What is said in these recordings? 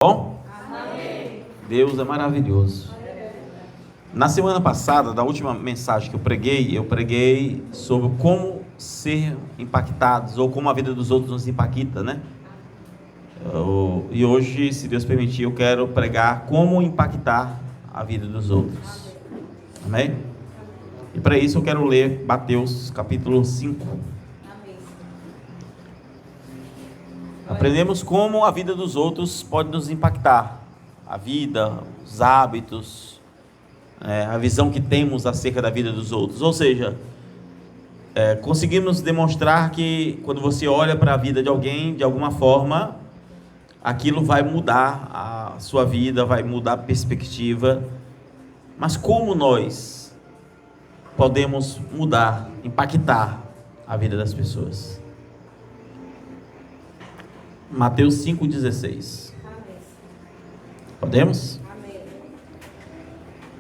Bom? Amém. Deus é maravilhoso. Na semana passada, da última mensagem que eu preguei sobre como ser impactados, ou como a vida dos outros nos impacta, né? E hoje, se Deus permitir, eu quero pregar como impactar a vida dos outros. Amém? E para isso eu quero ler Mateus capítulo 5. Aprendemos como a vida dos outros pode nos impactar. A vida, os hábitos, a visão que temos acerca da vida dos outros. Ou seja, conseguimos demonstrar que quando você olha para a vida de alguém, de alguma forma, aquilo vai mudar a sua vida, vai mudar a perspectiva. Mas como nós podemos mudar, impactar a vida das pessoas? Mateus 5,16. Podemos? Amém.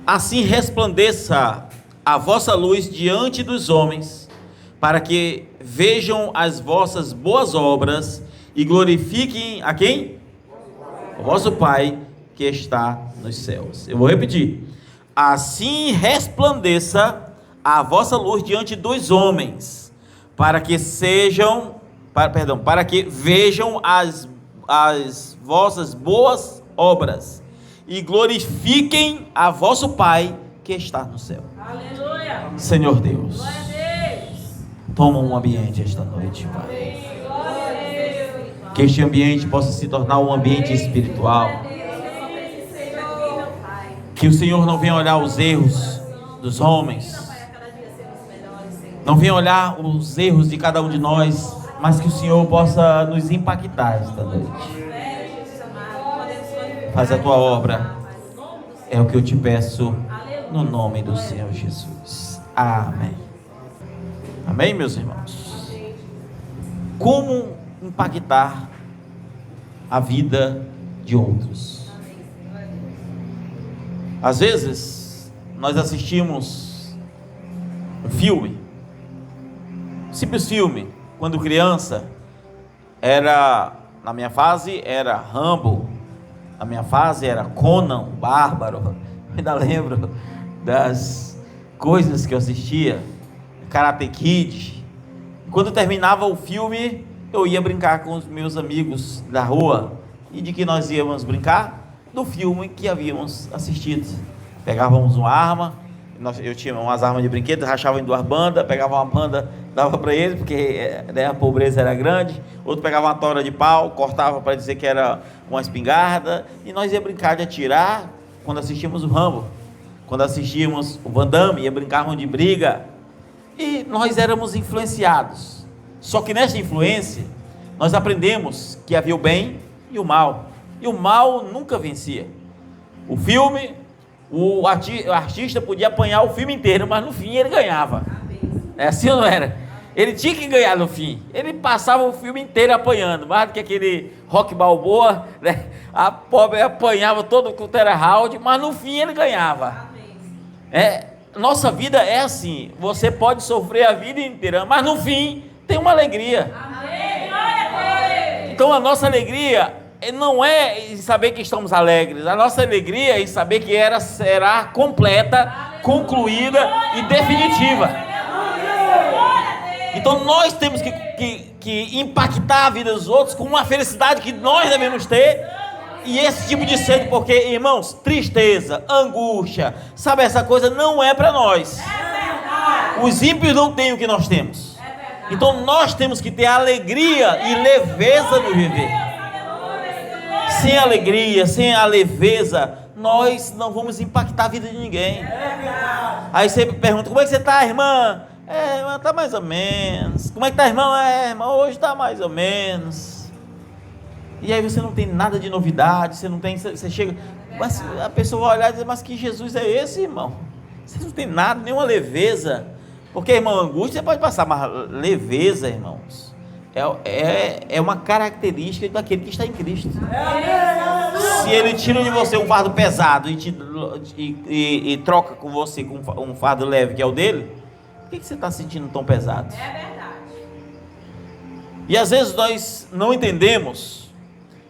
Assim resplandeça a vossa luz diante dos homens, para que vejam as vossas boas obras e glorifiquem a quem? O vosso Pai que está nos céus. Eu vou repetir. Assim resplandeça a vossa luz diante dos homens, para que vejam as vossas boas obras e glorifiquem a vosso Pai que está no céu. Aleluia. Senhor Deus, glória a Deus. Toma um ambiente esta noite, Pai. Glória a Deus. Que este ambiente possa se tornar um ambiente espiritual. Que o Senhor não venha olhar os erros dos homens, não venha olhar os erros de cada um de nós, mas que o Senhor possa nos impactar esta noite. Faz a tua obra, é o que eu te peço, no nome do Senhor Jesus. Amém. Amém, meus irmãos? Como impactar a vida de outros? Às vezes, nós assistimos um filme, um simples filme. Quando criança, na minha fase, era Rambo. Na minha fase, era Conan, Bárbaro. Ainda lembro das coisas que eu assistia. Karate Kid. Quando terminava o filme, eu ia brincar com os meus amigos da rua. E de que nós íamos brincar? Do filme que havíamos assistido. Pegávamos uma arma. Eu tinha umas armas de brinquedo, rachava em duas bandas, pegava uma banda, dava para ele, porque a pobreza era grande. Outro pegava uma tora de pau, cortava para dizer que era uma espingarda, e nós ia brincar de atirar quando assistíamos o Rambo, quando assistíamos o Van Damme, ia brincar de briga, e nós éramos influenciados. Só que nessa influência, nós aprendemos que havia o bem e o mal, e o mal nunca vencia. O filme... O artista podia apanhar o filme inteiro, mas no fim ele ganhava. É assim ou não era? Ele tinha que ganhar no fim. Ele passava o filme inteiro apanhando, mais do que aquele Rock Balboa, né? A pobre apanhava todo com o round, mas no fim ele ganhava. Nossa vida é assim. Você pode sofrer a vida inteira, mas no fim tem uma alegria. Então a nossa alegria não é em saber que estamos alegres. A nossa alegria é em saber que será completa, concluída e definitiva. Então nós temos que impactar a vida dos outros com uma felicidade que nós devemos ter. E esse tipo de sede, porque, irmãos, tristeza, angústia, sabe, essa coisa não é para nós. Os ímpios não têm o que nós temos. Então nós temos que ter alegria e leveza no viver. Sem alegria, sem a leveza, nós não vamos impactar a vida de ninguém. Aí você pergunta: como é que você está, irmã? Irmã, está mais ou menos. Como é que está, irmão? Irmã, hoje está mais ou menos. E aí você não tem nada de novidade, você chega, mas a pessoa vai olhar e dizer: mas que Jesus é esse, irmão? Você não tem nada, nenhuma leveza. Porque, irmão, angústia você pode passar, mas leveza, irmãos, é uma característica daquele que está em Cristo. Se ele tira de você um fardo pesado e troca com você com um fardo leve, que é o dele, por que você está sentindo tão pesado? É verdade. E às vezes nós não entendemos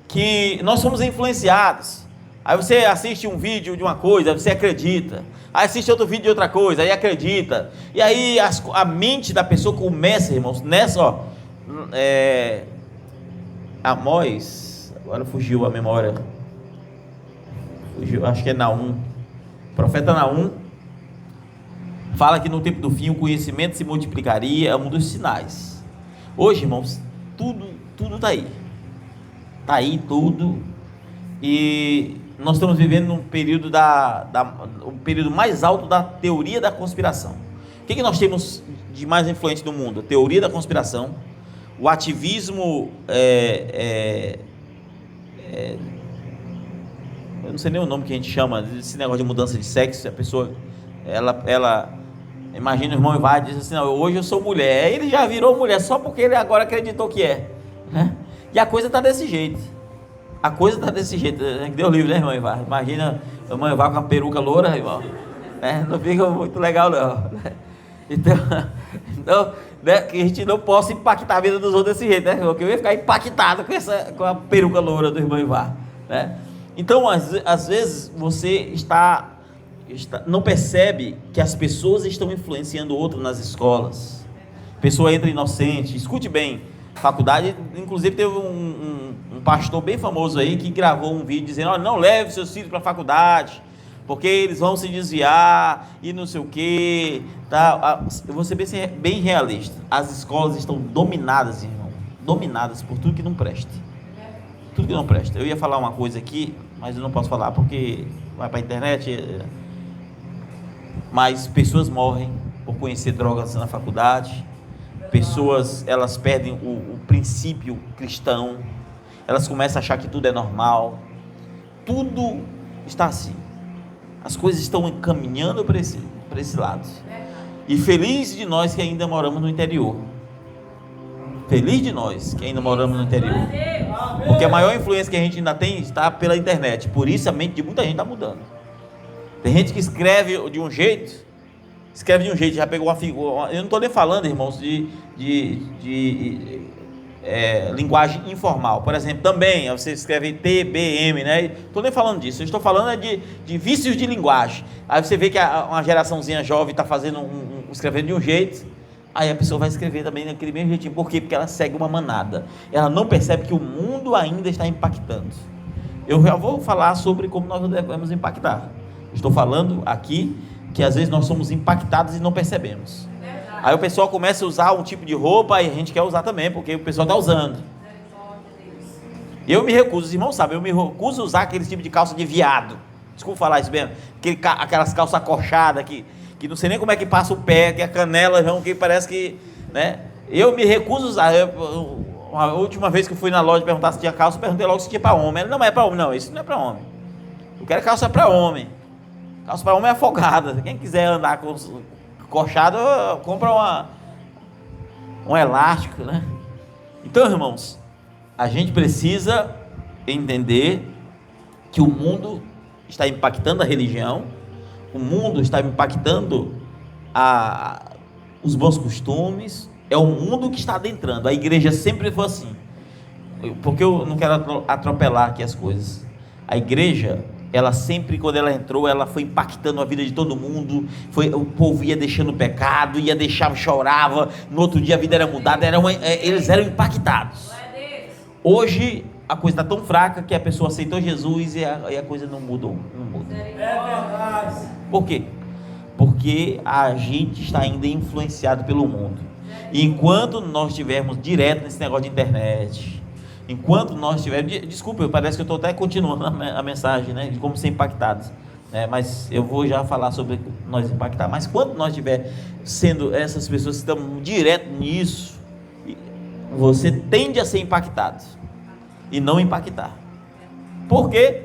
que nós somos influenciados. Aí você assiste um vídeo de uma coisa, você acredita. Aí assiste outro vídeo de outra coisa, aí acredita. E aí a mente da pessoa começa, irmãos, nessa, ó. Amós, agora fugiu a memória. Fugiu, acho que é Naum. O profeta Naum fala que no tempo do fim o conhecimento se multiplicaria, é um dos sinais. Hoje, irmãos, tudo está aí. Está aí tudo. E nós estamos vivendo um período o período mais alto da teoria da conspiração. O que nós temos de mais influente no mundo? A teoria da conspiração, o ativismo, eu não sei nem o nome que a gente chama, esse negócio de mudança de sexo. A pessoa, ela imagina o irmão e vai e diz assim: não, hoje eu sou mulher. Ele já virou mulher só porque ele agora acreditou que é, né? E a coisa está desse jeito. A coisa está desse jeito. Deus livre, né, irmão Ivar? Imagina o irmão Ivar com uma peruca loura, irmão. Não fica muito legal, não. Então, né, que a gente não possa impactar a vida dos outros desse jeito, né? Porque eu ia ficar impactado com a peruca loura do irmão Ivar, né? Então, às vezes, você não percebe que as pessoas estão influenciando o outro nas escolas. A pessoa entra inocente. Escute bem, faculdade, inclusive teve um pastor bem famoso aí que gravou um vídeo dizendo: olha, não leve seus filhos para a faculdade, porque eles vão se desviar e não sei o que, tá? Eu vou ser bem realista. As escolas estão dominadas, irmão, dominadas por tudo que não presta. Tudo que não presta. Eu ia falar uma coisa aqui, mas eu não posso falar porque vai para a internet. Mas pessoas morrem por conhecer drogas na faculdade. Pessoas, elas perdem o princípio cristão. Elas começam a achar que tudo é normal. Tudo está assim. As coisas estão encaminhando para esse lado. E feliz de nós que ainda moramos no interior. Feliz de nós que ainda moramos no interior. Porque a maior influência que a gente ainda tem está pela internet. Por isso a mente de muita gente está mudando. Tem gente que escreve de um jeito, já pegou uma figura. Eu não estou nem falando, irmãos, de linguagem informal. Por exemplo, também você escreve TBM, né? Estou nem falando disso. Eu estou falando de vícios de linguagem. Aí você vê que uma geraçãozinha jovem está fazendo escrevendo de um jeito. Aí a pessoa vai escrever também daquele mesmo jeitinho. Por quê? Porque ela segue uma manada. Ela não percebe que o mundo ainda está impactando. Eu já vou falar sobre como nós devemos impactar. Estou falando aqui que às vezes nós somos impactados e não percebemos. Aí o pessoal começa a usar um tipo de roupa e a gente quer usar também, porque o pessoal está usando. Eu me recuso, os irmãos sabem, eu me recuso a usar aquele tipo de calça de viado. Desculpa falar isso mesmo. Aquelas calças acolchadas que não sei nem como é que passa o pé, que a canela, que parece que, né? Eu me recuso a usar. A última vez que eu fui na loja perguntar se tinha calça, eu perguntei logo se tinha para homem. Ele: não, é para homem. Não, isso não é para homem. Eu quero calça para homem. Calça para homem é afogada. Quem quiser andar com coxado, compra um elástico, né? Então, irmãos, a gente precisa entender que o mundo está impactando a religião, o mundo está impactando os bons costumes. É o mundo que está adentrando. A igreja sempre foi assim. Porque eu não quero atropelar aqui as coisas. A igreja, ela sempre, quando ela entrou, ela foi impactando a vida de todo mundo. O povo ia deixando o pecado, chorava. No outro dia a vida era mudada, eles eram impactados. Hoje a coisa está tão fraca que a pessoa aceitou Jesus e a coisa não muda. É verdade. Por quê? Porque a gente está ainda influenciado pelo mundo. E enquanto nós estivermos direto nesse negócio de internet, enquanto nós estivermos... Desculpa, parece que eu estou até continuando a mensagem, né, de como ser impactados, né, mas eu vou já falar sobre nós impactar. Mas quando nós estiver sendo essas pessoas que estão direto nisso, você tende a ser impactado e não impactar. Por quê?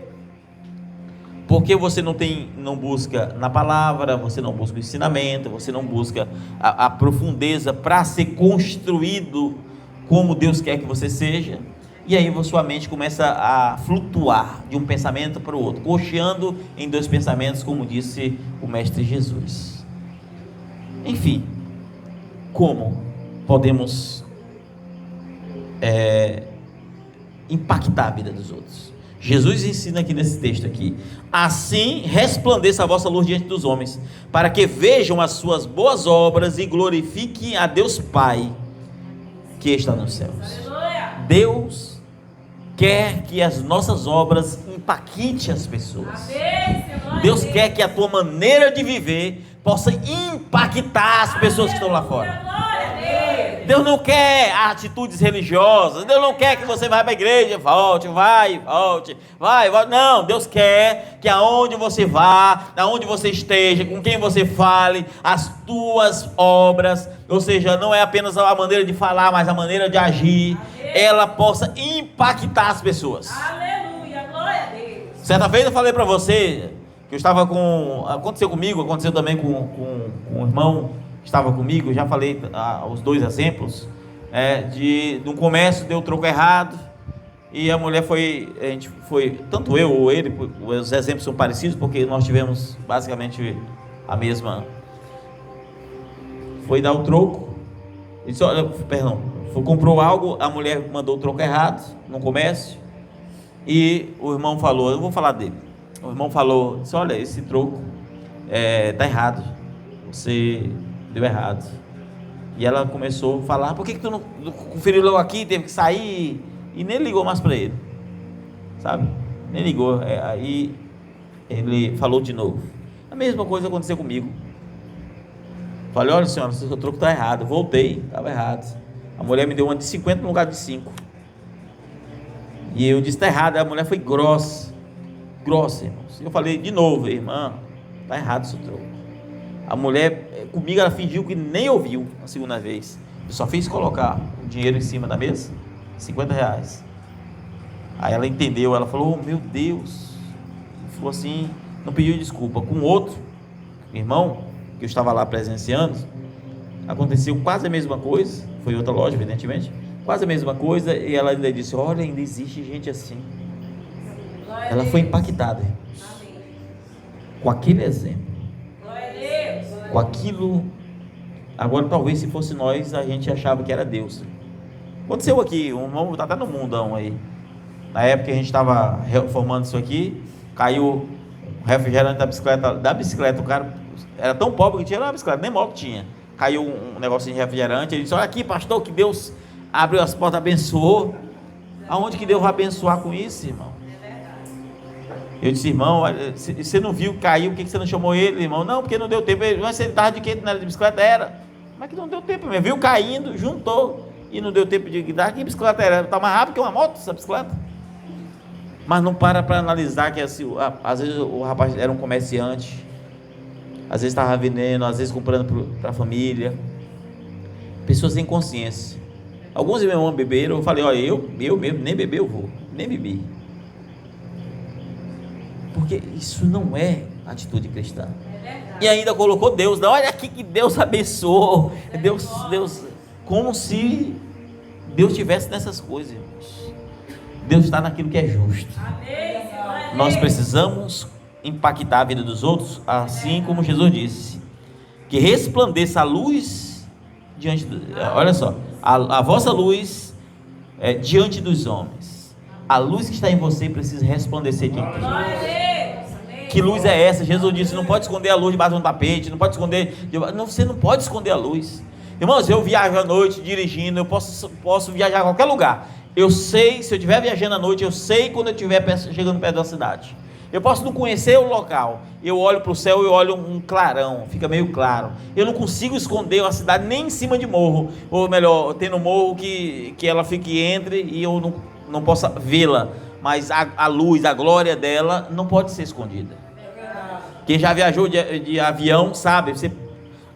Porque você não busca na palavra, você não busca o ensinamento, você não busca a profundeza para ser construído como Deus quer que você seja. E aí sua mente começa a flutuar de um pensamento para o outro, cocheando em dois pensamentos, como disse o Mestre Jesus. Enfim, como podemos impactar a vida dos outros. Jesus ensina aqui nesse texto aqui: assim resplandeça a vossa luz diante dos homens, para que vejam as suas boas obras e glorifiquem a Deus Pai que está nos céus. Deus quer que as nossas obras impactem as pessoas. Deus quer que a tua maneira de viver possa impactar as pessoas que estão lá fora. Deus não quer atitudes religiosas. Deus não quer que você vá para a igreja, volte. Não, Deus quer que aonde você vá, aonde você esteja, com quem você fale, as tuas obras, ou seja, não é apenas a maneira de falar, mas a maneira de agir, ela possa impactar as pessoas. Aleluia, glória a Deus. Certa vez eu falei para você que eu estava aconteceu também com um irmão que estava comigo. Eu já falei os dois exemplos, de um comércio deu troco errado, e a mulher tanto eu ou ele, os exemplos são parecidos, porque nós tivemos basicamente a mesma, foi dar o troco, comprou algo, a mulher mandou o troco errado no comércio, e o irmão falou, eu vou falar dele, o irmão falou, disse: olha, esse troco está errado, você deu errado. E ela começou a falar: por que tu não conferiu logo aqui, teve que sair? E nem ligou mais para ele, sabe? Nem ligou. Aí ele falou de novo. A mesma coisa aconteceu comigo. Falei: olha, senhora, o seu troco está errado. Voltei, estava errado. A mulher me deu uma de 50 no lugar de 5. E eu disse: está errado. A mulher foi grossa, irmãos. Eu falei de novo: irmã, está errado o seu troco. A mulher, comigo, ela fingiu que nem ouviu a segunda vez. Eu só fiz colocar o dinheiro em cima da mesa, R$50. Aí ela entendeu, ela falou: oh, meu Deus. Falou assim, não pediu desculpa. Com outro irmão, que eu estava lá presenciando, aconteceu quase a mesma coisa. Foi outra loja, evidentemente, quase a mesma coisa. E ela ainda disse: olha, ainda existe gente assim. Ela foi impactada, irmãos, com aquele exemplo, com aquilo. Agora, talvez se fosse nós, a gente achava que era Deus. Aconteceu aqui, um irmão está até no mundão aí. Na época que a gente estava reformando isso aqui, caiu o refrigerante da bicicleta. O cara era tão pobre que tinha uma bicicleta, nem moto tinha. Caiu um negocinho de refrigerante. Ele disse: olha aqui, pastor, que Deus abriu as portas, abençoou. Aonde que Deus vai abençoar com isso, irmão? Eu disse: irmão, você não viu que caiu, por que você não chamou ele, irmão? Não, porque não deu tempo. Mas ele estava de quê? Não era de bicicleta? Era. Mas que não deu tempo mesmo. Viu caindo, juntou, e não deu tempo de guiar. Que bicicleta era? Está mais rápido que uma moto, essa bicicleta. Mas não para analisar que assim, às vezes o rapaz era um comerciante, às vezes estava vendendo, às vezes comprando para a família. Pessoas sem consciência. Alguns de meu irmão beberam. Eu falei: olha, eu mesmo nem beber eu vou, nem bebi. Porque isso não é atitude cristã. E ainda colocou Deus. Não, olha aqui que Deus abençoou. Deus, como se Deus estivesse nessas coisas, irmãos. Deus está naquilo que é justo. Nós precisamos impactar a vida dos outros, assim como Jesus disse: que resplandeça a luz diante olha só, a vossa luz diante dos homens. A luz que está em você precisa resplandecer diante dos homens. Que luz é essa? Jesus disse: não pode esconder a luz debaixo de um tapete, não pode esconder, você não pode esconder a luz. Irmãos, eu viajo à noite dirigindo, eu posso viajar a qualquer lugar. Eu sei, se eu estiver viajando à noite, eu sei quando eu estiver chegando perto da cidade. Eu posso não conhecer o local, eu olho para o céu e olho um clarão, fica meio claro. Eu não consigo esconder uma cidade nem em cima de morro, ou melhor, tem no morro que ela fique entre e eu não possa vê-la. Mas a luz, a glória dela não pode ser escondida. Quem já viajou de avião sabe, você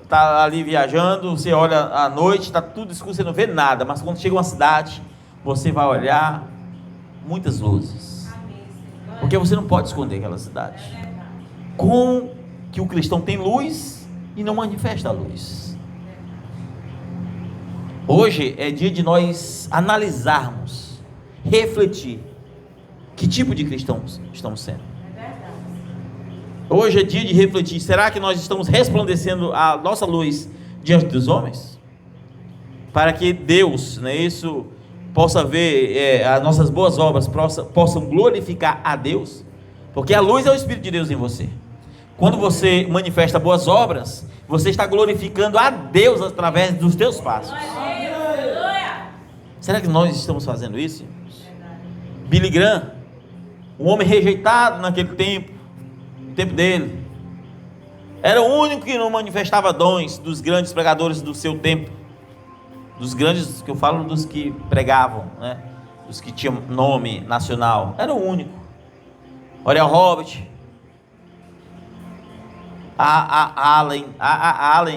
está ali viajando, você olha à noite, está tudo escuro, você não vê nada. Mas quando chega uma cidade, você vai olhar muitas luzes. Porque você não pode esconder aquela cidade. Com que o cristão tem luz e não manifesta a luz. Hoje é dia de nós analisarmos, refletir que tipo de cristãos estamos sendo. Hoje é dia de refletir: será que nós estamos resplandecendo a nossa luz diante dos homens? Para que Deus, isso possa ver as nossas boas obras possam glorificar a Deus, porque a luz é o Espírito de Deus em você. Quando você manifesta boas obras, você está glorificando a Deus através dos teus passos. Será que nós estamos fazendo isso? Billy Graham, um homem rejeitado naquele tempo, no tempo dele, era o único que não manifestava dons dos grandes pregadores do seu tempo. Dos grandes, que eu falo dos que pregavam, né? Dos que tinham nome nacional. Era o único. Oral Roberts, Allen,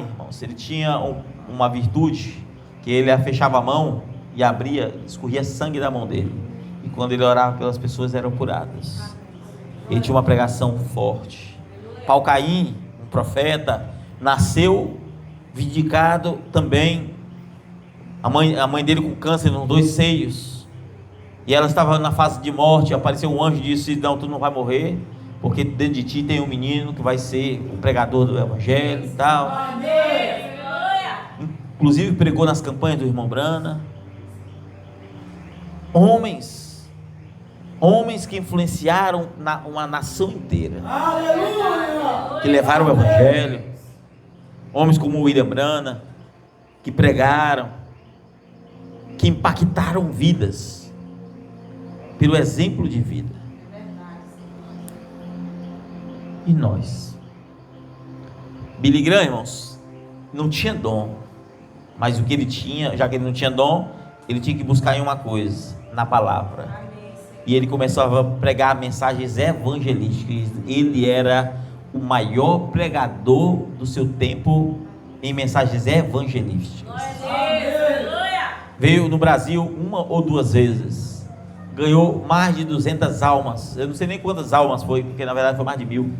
irmãos, ele tinha uma virtude, que ele fechava a mão e abria, escorria sangue da mão dele. E quando ele orava pelas pessoas, eram curadas. Ele tinha uma pregação forte. Paulo Caim, um profeta, nasceu vindicado também. A mãe dele com câncer nos 2 seios, e ela estava na fase de morte. Apareceu um anjo e disse: não, tu não vai morrer, porque dentro de ti tem um menino que vai ser o pregador do evangelho e tal. Amém. Inclusive pregou nas campanhas do irmão Brana. Homens que influenciaram uma nação inteira. Aleluia. Que levaram o evangelho. Homens como o William Brana, que pregaram, que impactaram vidas pelo exemplo de vida. E nós? Billy Graham, irmãos, não tinha dom, mas o que ele tinha, já que ele não tinha dom, ele tinha que buscar em uma coisa, na palavra. E ele começava a pregar mensagens evangelísticas. Ele era o maior pregador do seu tempo em mensagens evangelísticas. Veio no Brasil 1 ou 2 vezes, ganhou mais de 200 almas, eu não sei nem quantas almas foi, porque na verdade foi mais de 1000.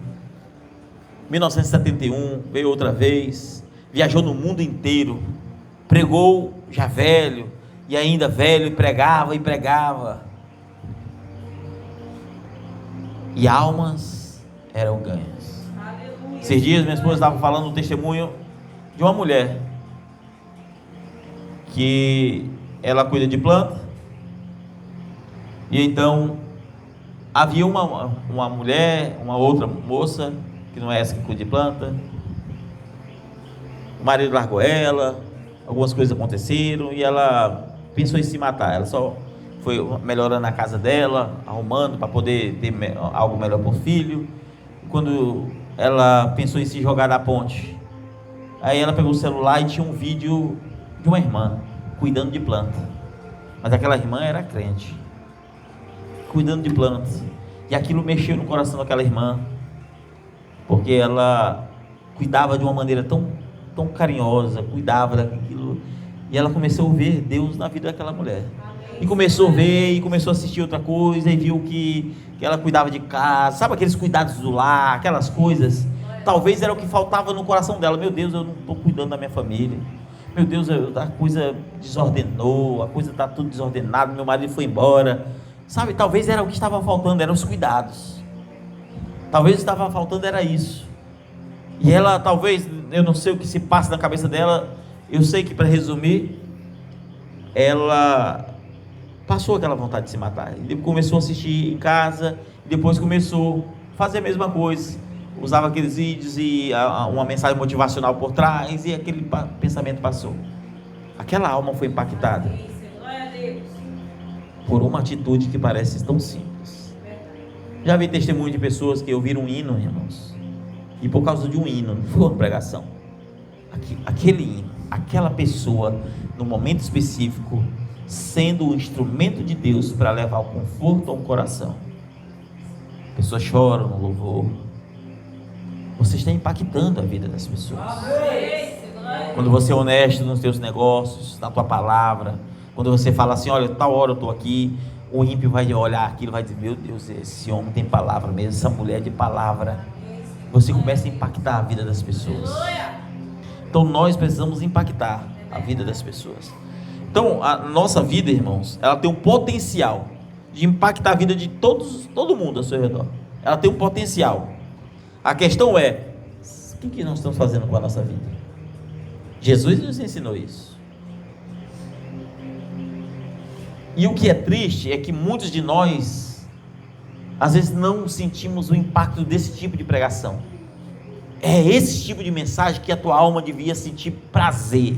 1971, veio outra vez, viajou no mundo inteiro, pregou já velho, e ainda velho, e pregava, e almas eram ganhas. Esses dias minha esposa estava falando um testemunho de uma mulher, que ela cuida de planta, e então havia uma mulher, uma outra moça, que não é essa que cuida de planta, o marido largou ela, algumas coisas aconteceram, e ela pensou em se matar. Ela só foi melhorando a casa dela, arrumando para poder ter algo melhor para o filho. Quando ela pensou em se jogar da ponte, aí ela pegou o celular e tinha um vídeo de uma irmã cuidando de planta, mas aquela irmã era crente, cuidando de plantas, e aquilo mexeu no coração daquela irmã, porque ela cuidava de uma maneira tão carinhosa, cuidava daquilo, e ela começou a ver Deus na vida daquela mulher, e começou a ver, e começou a assistir outra coisa, e viu que ela cuidava de casa, sabe aqueles cuidados do lar, aquelas coisas, talvez era o que faltava no coração dela. Meu Deus, eu não estou cuidando da minha família, meu Deus, a coisa desordenou, a coisa está tudo desordenado, meu marido foi embora, sabe, talvez era o que estava faltando, eram os cuidados, talvez estava faltando era isso, e ela talvez, eu não sei o que se passa na cabeça dela, eu sei que, para resumir, ela passou aquela vontade de se matar, e começou a assistir em casa, depois começou a fazer a mesma coisa, usava aqueles vídeos e uma mensagem motivacional por trás, e aquele pensamento passou. Aquela alma foi impactada por uma atitude que parece tão simples. Já vi testemunho de pessoas que ouviram um hino, irmãos, e por causa de um hino, não foi uma pregação, aquele hino, aquela pessoa, no momento específico, sendo o instrumento de Deus para levar o conforto a um coração. Pessoas choram no louvor. Você está impactando a vida das pessoas. Quando você é honesto nos seus negócios, na tua palavra, quando você fala assim, olha, tal hora eu estou aqui, o ímpio vai olhar aquilo, vai dizer, meu Deus, esse homem tem palavra mesmo, essa mulher é de palavra. Você começa a impactar a vida das pessoas. Então nós precisamos impactar a vida das pessoas. Então a nossa vida, irmãos, ela tem um potencial de impactar a vida de todo mundo ao seu redor. Ela tem um potencial. A questão é, o que nós estamos fazendo com a nossa vida? Jesus nos ensinou isso. E o que é triste é que muitos de nós, às vezes, não sentimos o impacto desse tipo de pregação. É esse tipo de mensagem que a tua alma devia sentir prazer.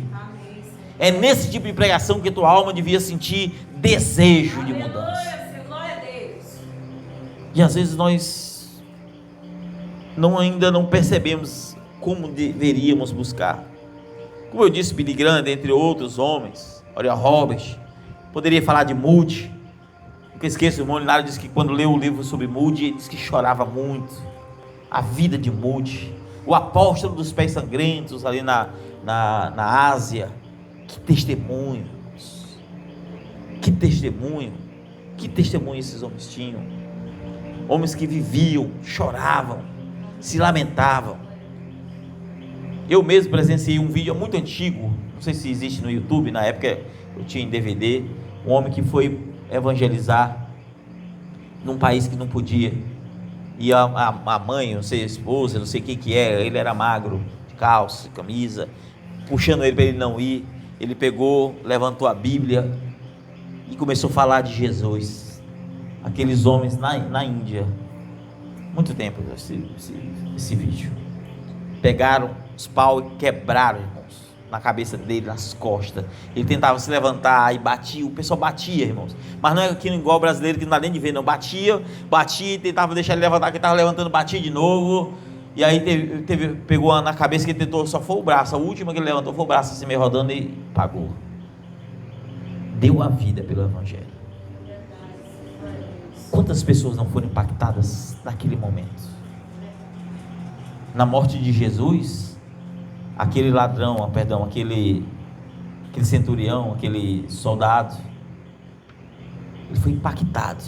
É nesse tipo de pregação que a tua alma devia sentir desejo de mudança. E às vezes nós ainda não percebemos como deveríamos buscar. Como eu disse, Billy Graham, entre outros homens, Oral Roberts, poderia falar de Moody. Nunca esqueço, o irmão Linaro disse que quando leu o livro sobre Moody, ele disse que chorava muito. A vida de Moody, o apóstolo dos pés sangrentos ali na Ásia. Que testemunho, que testemunho esses homens tinham. Homens que viviam, choravam, se lamentavam. Eu mesmo presenciei um vídeo muito antigo, não sei se existe no YouTube, na época eu tinha em DVD, um homem que foi evangelizar num país que não podia, e a mãe, não sei, a esposa, não sei quem que era, ele era magro, de calça, camisa, puxando ele para ele não ir. Ele pegou, levantou a Bíblia e começou a falar de Jesus. Aqueles homens na Índia, muito tempo esse vídeo, pegaram os pau e quebraram, irmãos, na cabeça dele, nas costas. Ele tentava se levantar e batia, o pessoal batia, irmãos, mas não é aqui igual o brasileiro que não dá nem de ver, não, batia e tentava deixar ele levantar, que ele estava levantando, batia de novo. E aí pegou na cabeça, que ele tentou, só foi o braço, a última que ele levantou foi o braço, assim meio rodando, e pagou. Deu a vida pelo Evangelho. Quantas pessoas não foram impactadas naquele momento? Na morte de Jesus, aquele ladrão, aquele centurião, aquele soldado, ele foi impactado.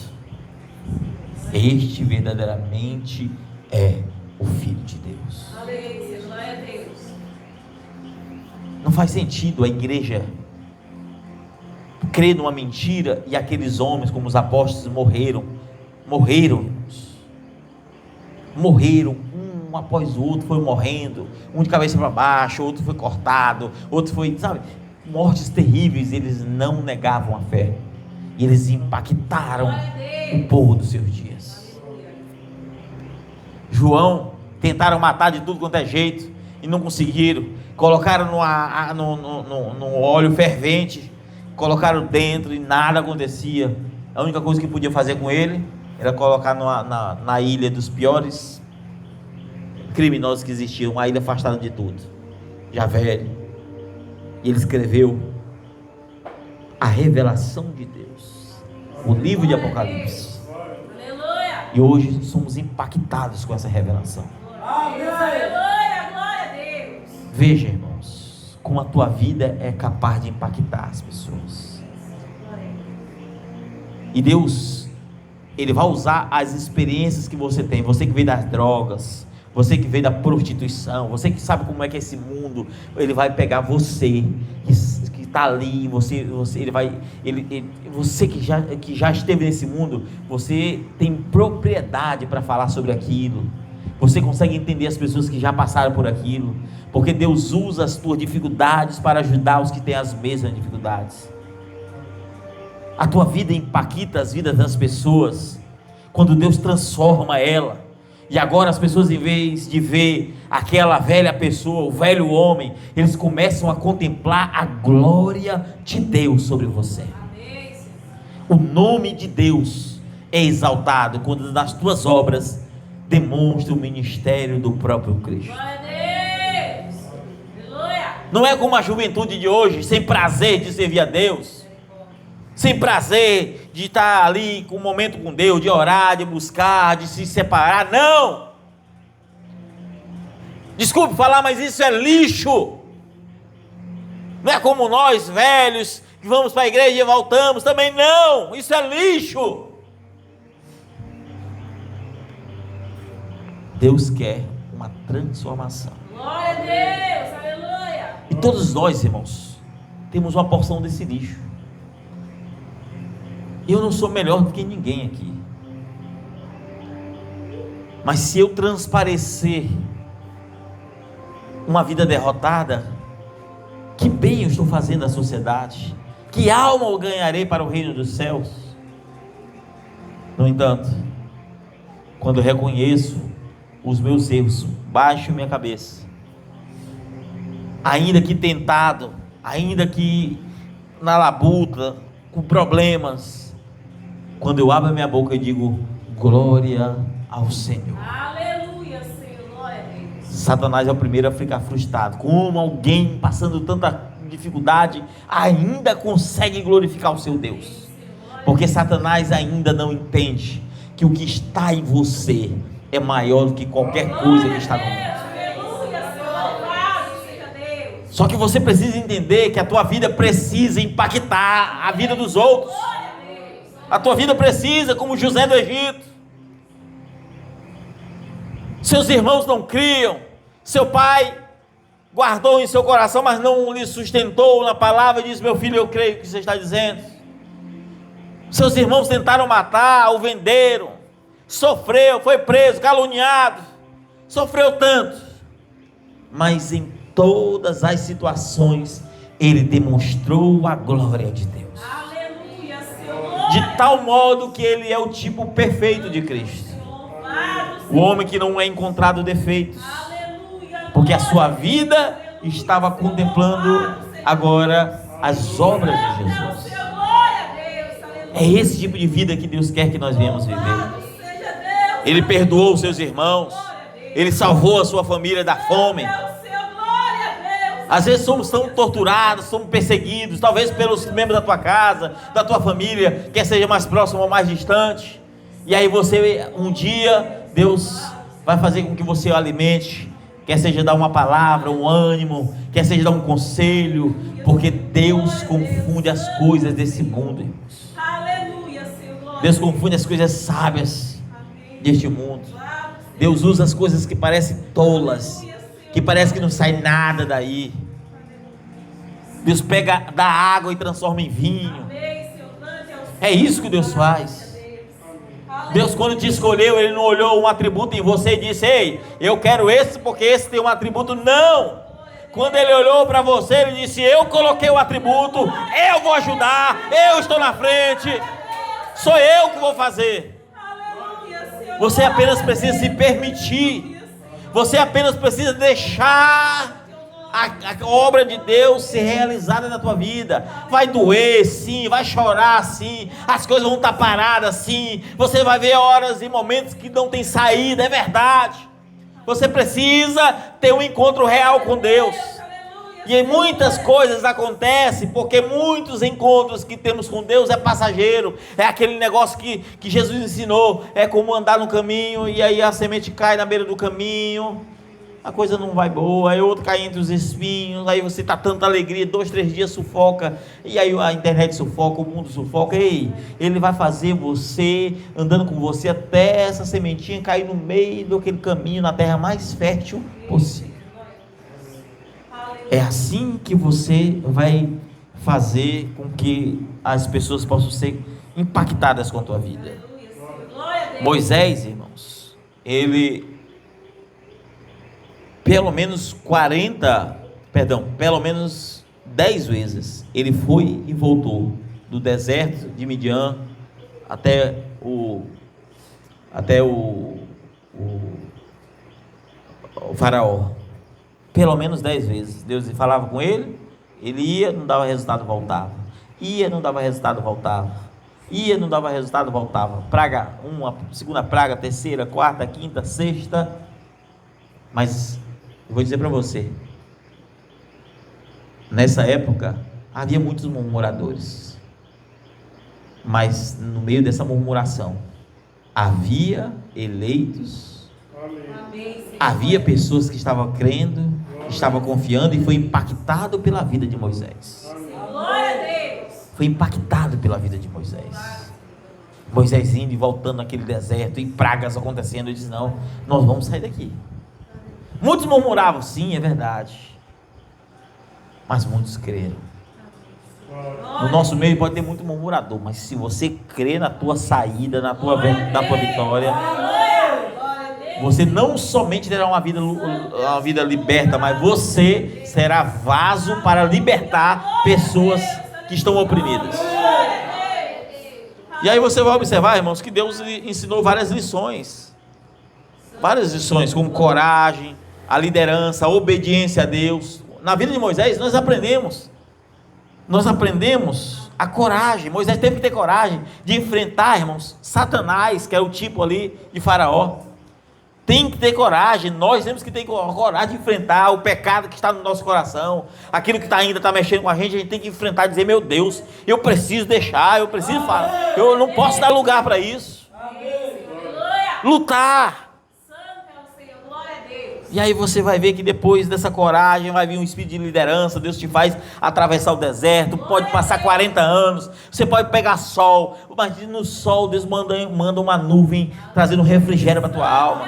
Este verdadeiramente é o Filho de Deus. Glória a Deus. Não faz sentido a igreja crer numa mentira e aqueles homens, como os apóstolos, morreram, irmãos. Morreram, um após o outro foi morrendo, um de cabeça para baixo, outro foi cortado, outro foi, sabe, mortes terríveis. Eles não negavam a fé e eles impactaram o povo dos seus dias. João, tentaram matar de tudo quanto é jeito e não conseguiram. Colocaram no óleo fervente, colocaram dentro e nada acontecia. A única coisa que podia fazer com ele era colocar na ilha dos piores criminosos que existiam, uma ilha afastada de tudo, já velho. E ele escreveu a revelação de Deus, o livro de Apocalipse. E hoje somos impactados com essa revelação. Aleluia, glória a Deus. Veja, irmãos, como a tua vida é capaz de impactar as pessoas. E Deus, Ele vai usar as experiências que você tem. Você que veio das drogas, você que veio da prostituição, você que sabe como é que é esse mundo. Ele vai pegar você que está ali, você que já esteve nesse mundo. Você tem propriedade para falar sobre aquilo. Você consegue entender as pessoas que já passaram por aquilo, porque Deus usa as tuas dificuldades para ajudar os que têm as mesmas dificuldades. A tua vida impacta as vidas das pessoas quando Deus transforma ela. E agora as pessoas, em vez de ver aquela velha pessoa, o velho homem, eles começam a contemplar a glória de Deus sobre você. O nome de Deus é exaltado quando nas tuas obras demonstra o ministério do próprio Cristo. Não é como a juventude de hoje, sem prazer de servir a Deus, sem prazer de estar ali com um momento com Deus, de orar, de buscar, de se separar. Não! Desculpe falar, mas isso é lixo. Não é como nós velhos que vamos para a igreja e voltamos. Também não, isso é lixo. Deus quer uma transformação. Glória a Deus, aleluia. E todos nós, irmãos, temos uma porção desse lixo. Eu não sou melhor do que ninguém aqui, mas se eu transparecer uma vida derrotada, que bem eu estou fazendo à sociedade, Que alma eu ganharei para o reino dos céus? No entanto, quando eu reconheço os meus erros, baixo minha cabeça, ainda que tentado, ainda que na labuta, com problemas, quando eu abro a minha boca e digo glória ao Senhor, Aleluia, Senhor, glória a Deus. Satanás é o primeiro a ficar frustrado. Como alguém passando tanta dificuldade ainda consegue glorificar o seu Deus? Porque Satanás ainda não entende que o que está em você é maior do que qualquer coisa que está no mundo. Aleluia, Senhor, louvado seja Deus. Só que você precisa entender que a tua vida precisa impactar a vida dos outros. A tua vida precisa, como José do Egito. Seus irmãos não criam, seu pai guardou em seu coração, mas não lhe sustentou na palavra, e disse: meu filho, eu creio que você está dizendo. Seus irmãos tentaram matar, o venderam, sofreu, foi preso, caluniado, sofreu tanto, mas em todas as situações ele demonstrou a glória de Deus. Aleluia, Senhor. De tal modo que ele é o tipo perfeito de Cristo, o homem que não é encontrado defeitos, porque a sua vida estava contemplando agora as obras de Jesus. É esse tipo de vida que Deus quer que nós venhamos viver. Ele perdoou os seus irmãos, ele salvou a sua família da fome. Às vezes somos tão torturados, somos perseguidos, talvez pelos membros da tua casa, da tua família, quer seja mais próximo ou mais distante. E aí você, um dia, Deus vai fazer com que você o alimente, quer seja dar uma palavra, um ânimo, quer seja dar um conselho, porque Deus confunde as coisas desse mundo, irmãos. Deus confunde as coisas sábias deste mundo. Deus usa as coisas que parecem tolas, que parece que não sai nada daí. Deus pega da água e transforma em vinho. É isso que Deus faz. Deus, quando te escolheu, Ele não olhou um atributo em você e disse: ei, eu quero esse porque esse tem um atributo. Não. Quando Ele olhou para você, Ele disse: eu coloquei o atributo, eu vou ajudar, eu estou na frente, sou eu que vou fazer. Você apenas precisa se permitir, você apenas precisa deixar a obra de Deus ser realizada na tua vida. Vai doer sim, vai chorar sim, as coisas vão estar paradas sim, você vai ver horas e momentos que não tem saída, é verdade. Você precisa ter um encontro real com Deus. E muitas coisas acontecem porque muitos encontros que temos com Deus é passageiro. É aquele negócio que Jesus ensinou, é como andar no caminho e aí a semente cai na beira do caminho, a coisa não vai boa, aí outro cai entre os espinhos, aí você está tanta alegria, 2, 3 dias sufoca, e aí a internet sufoca, o mundo sufoca. Ei, Ele vai fazer você, andando com você, até essa sementinha cair no meio daquele caminho, na terra mais fértil possível. É assim que você vai fazer com que as pessoas possam ser impactadas com a tua vida. Moisés, irmãos, ele pelo menos 10 vezes ele foi e voltou do deserto de Midian até o faraó. Pelo menos 10 vezes Deus falava com ele, ele ia, não dava resultado, voltava, ia, não dava resultado, voltava, ia, não dava resultado, voltava. Praga, uma segunda praga, terceira, quarta, quinta, sexta. Mas eu vou dizer para você, nessa época havia muitos murmuradores, mas no meio dessa murmuração havia eleitos, havia pessoas que estavam crendo, estavam confiando, e foi impactado pela vida de Moisés. Foi impactado pela vida de Moisés. Moisés indo e voltando naquele deserto, e pragas acontecendo, ele disse: não, nós vamos sair daqui. Muitos murmuravam, sim, é verdade, mas muitos creram. No nosso meio pode ter muito murmurador, mas se você crê na tua saída, na tua vitória, você não somente terá uma vida liberta, mas você será vaso para libertar pessoas que estão oprimidas. E aí você vai observar, irmãos, que Deus ensinou várias lições. Várias lições, como coragem, a liderança, a obediência a Deus. Na vida de Moisés nós aprendemos a coragem. Moisés teve que ter coragem de enfrentar, irmãos, Satanás, que é o tipo ali de Faraó. Tem que ter coragem, nós temos que ter coragem de enfrentar o pecado que está no nosso coração, aquilo que ainda está mexendo com a gente tem que enfrentar e dizer, meu Deus, eu preciso deixar, eu preciso falar, eu não posso dar lugar para isso. Lutar. E aí você vai ver que depois dessa coragem vai vir um espírito de liderança. Deus te faz atravessar o deserto, pode passar 40 anos, você pode pegar sol, mas no sol Deus manda uma nuvem trazendo refrigério para a tua alma.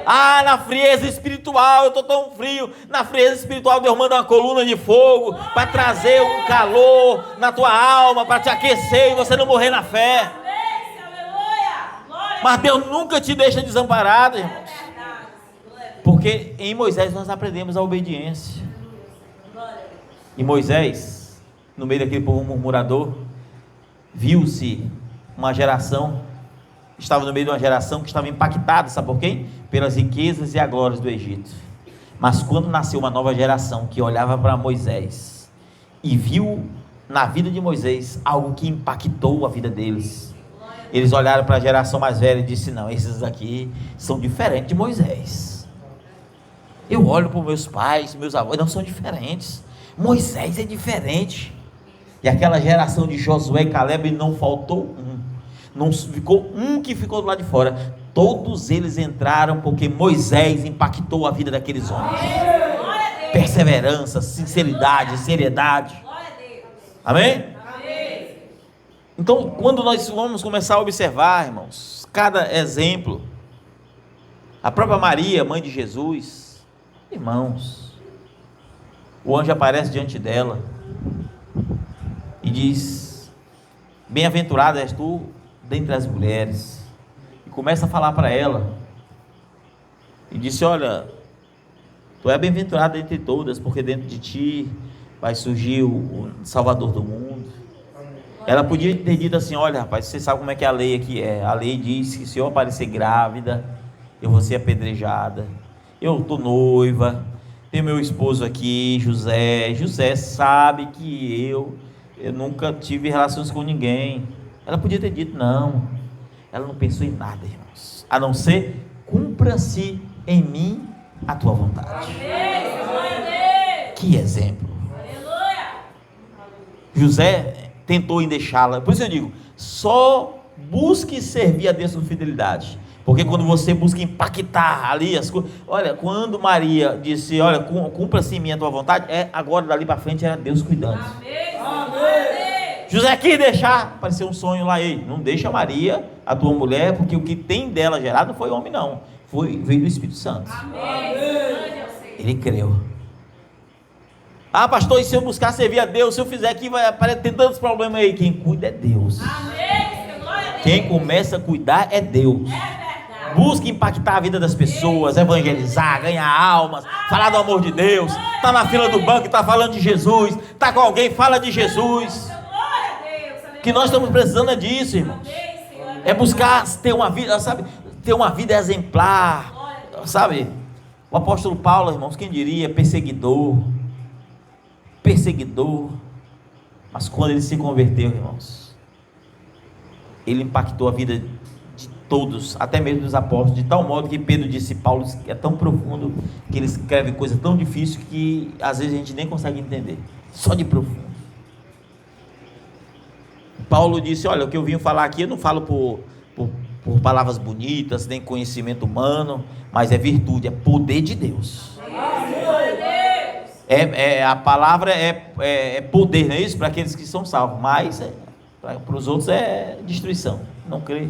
Ah, na frieza espiritual, eu estou tão frio. Na frieza espiritual Deus manda uma coluna de fogo para trazer um calor na tua alma, para te aquecer e você não morrer na fé. Mas Deus nunca te deixa desamparado, irmãos. Porque em Moisés nós aprendemos a obediência. E Moisés, no meio daquele povo murmurador, viu-se uma geração, estava no meio de uma geração que estava impactada, sabe por quem? Pelas riquezas e a glória do Egito. Mas quando nasceu uma nova geração que olhava para Moisés e viu na vida de Moisés algo que impactou a vida deles, eles olharam para a geração mais velha e disseram, não, esses aqui são diferentes de Moisés. Eu olho para meus pais, meus avós, não são diferentes. Moisés é diferente. E aquela geração de Josué e Caleb não faltou um. Não ficou um que ficou do lado de fora. Todos eles entraram porque Moisés impactou a vida daqueles homens. Perseverança, sinceridade, seriedade. Amém? Então, quando nós vamos começar a observar, irmãos, cada exemplo, a própria Maria, mãe de Jesus, irmãos, o anjo aparece diante dela e diz, bem-aventurada és tu dentre as mulheres, e começa a falar para ela, e disse, olha, tu é bem-aventurada entre todas, porque dentro de ti vai surgir o Salvador do mundo. Ela podia ter dito assim, olha rapaz, você sabe como é que a lei aqui é, a lei diz que se eu aparecer grávida, eu vou ser apedrejada. Eu estou noiva, tem meu esposo aqui, José sabe que eu nunca tive relações com ninguém. Ela podia ter dito, não, ela não pensou em nada, irmãos, a não ser, cumpra-se em mim a tua vontade. Que exemplo. José tentou em deixá-la, por isso eu digo, só busque servir a Deus com fidelidade. Porque quando você busca impactar ali as coisas, olha, quando Maria disse, olha, cumpra-se em mim a tua vontade, agora dali para frente era Deus cuidando. Amém. José quis deixar, apareceu um sonho lá, não deixa Maria, a tua mulher, porque o que tem dela gerado não foi homem não, veio do Espírito Santo. Amém. Ele creu. Ah, pastor, e se eu buscar servir a Deus, se eu fizer aqui, vai aparecer, tem tantos problemas aí, quem cuida é Deus. Amém. Quem começa a cuidar é Deus. Busque impactar a vida das pessoas, evangelizar, ganhar almas, falar do amor de Deus. Está na fila do banco e está falando de Jesus. Está com alguém, fala de Jesus. Que nós estamos precisando é disso, irmãos. É buscar ter uma vida, sabe? Ter uma vida exemplar, sabe? O apóstolo Paulo, irmãos, quem diria, perseguidor. Mas quando ele se converteu, irmãos, ele impactou a vida de todos, até mesmo dos apóstolos, de tal modo que Pedro disse, Paulo é tão profundo, que ele escreve coisa tão difícil que às vezes a gente nem consegue entender, só de profundo. Paulo disse, olha, o que eu vim falar aqui, eu não falo por palavras bonitas, nem conhecimento humano, mas é virtude, é poder de Deus. A palavra é poder, não é isso? Para aqueles que são salvos, mas para os outros é destruição, não crê.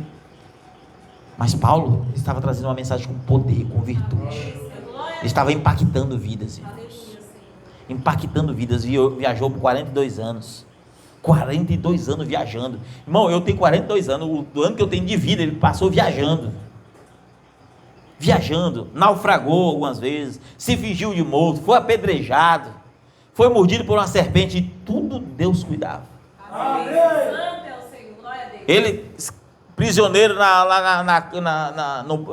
Mas Paulo estava trazendo uma mensagem com poder, com virtude. Ele estava impactando vidas, irmãos. Impactando vidas. Viajou por 42 anos. 42 anos viajando. Irmão, eu tenho 42 anos. O ano que eu tenho de vida, ele passou viajando. Naufragou algumas vezes, se fingiu de morto, foi apedrejado, foi mordido por uma serpente e tudo Deus cuidava. Amém. Santo é o Senhor. Glória a Deus. Ele, prisioneiro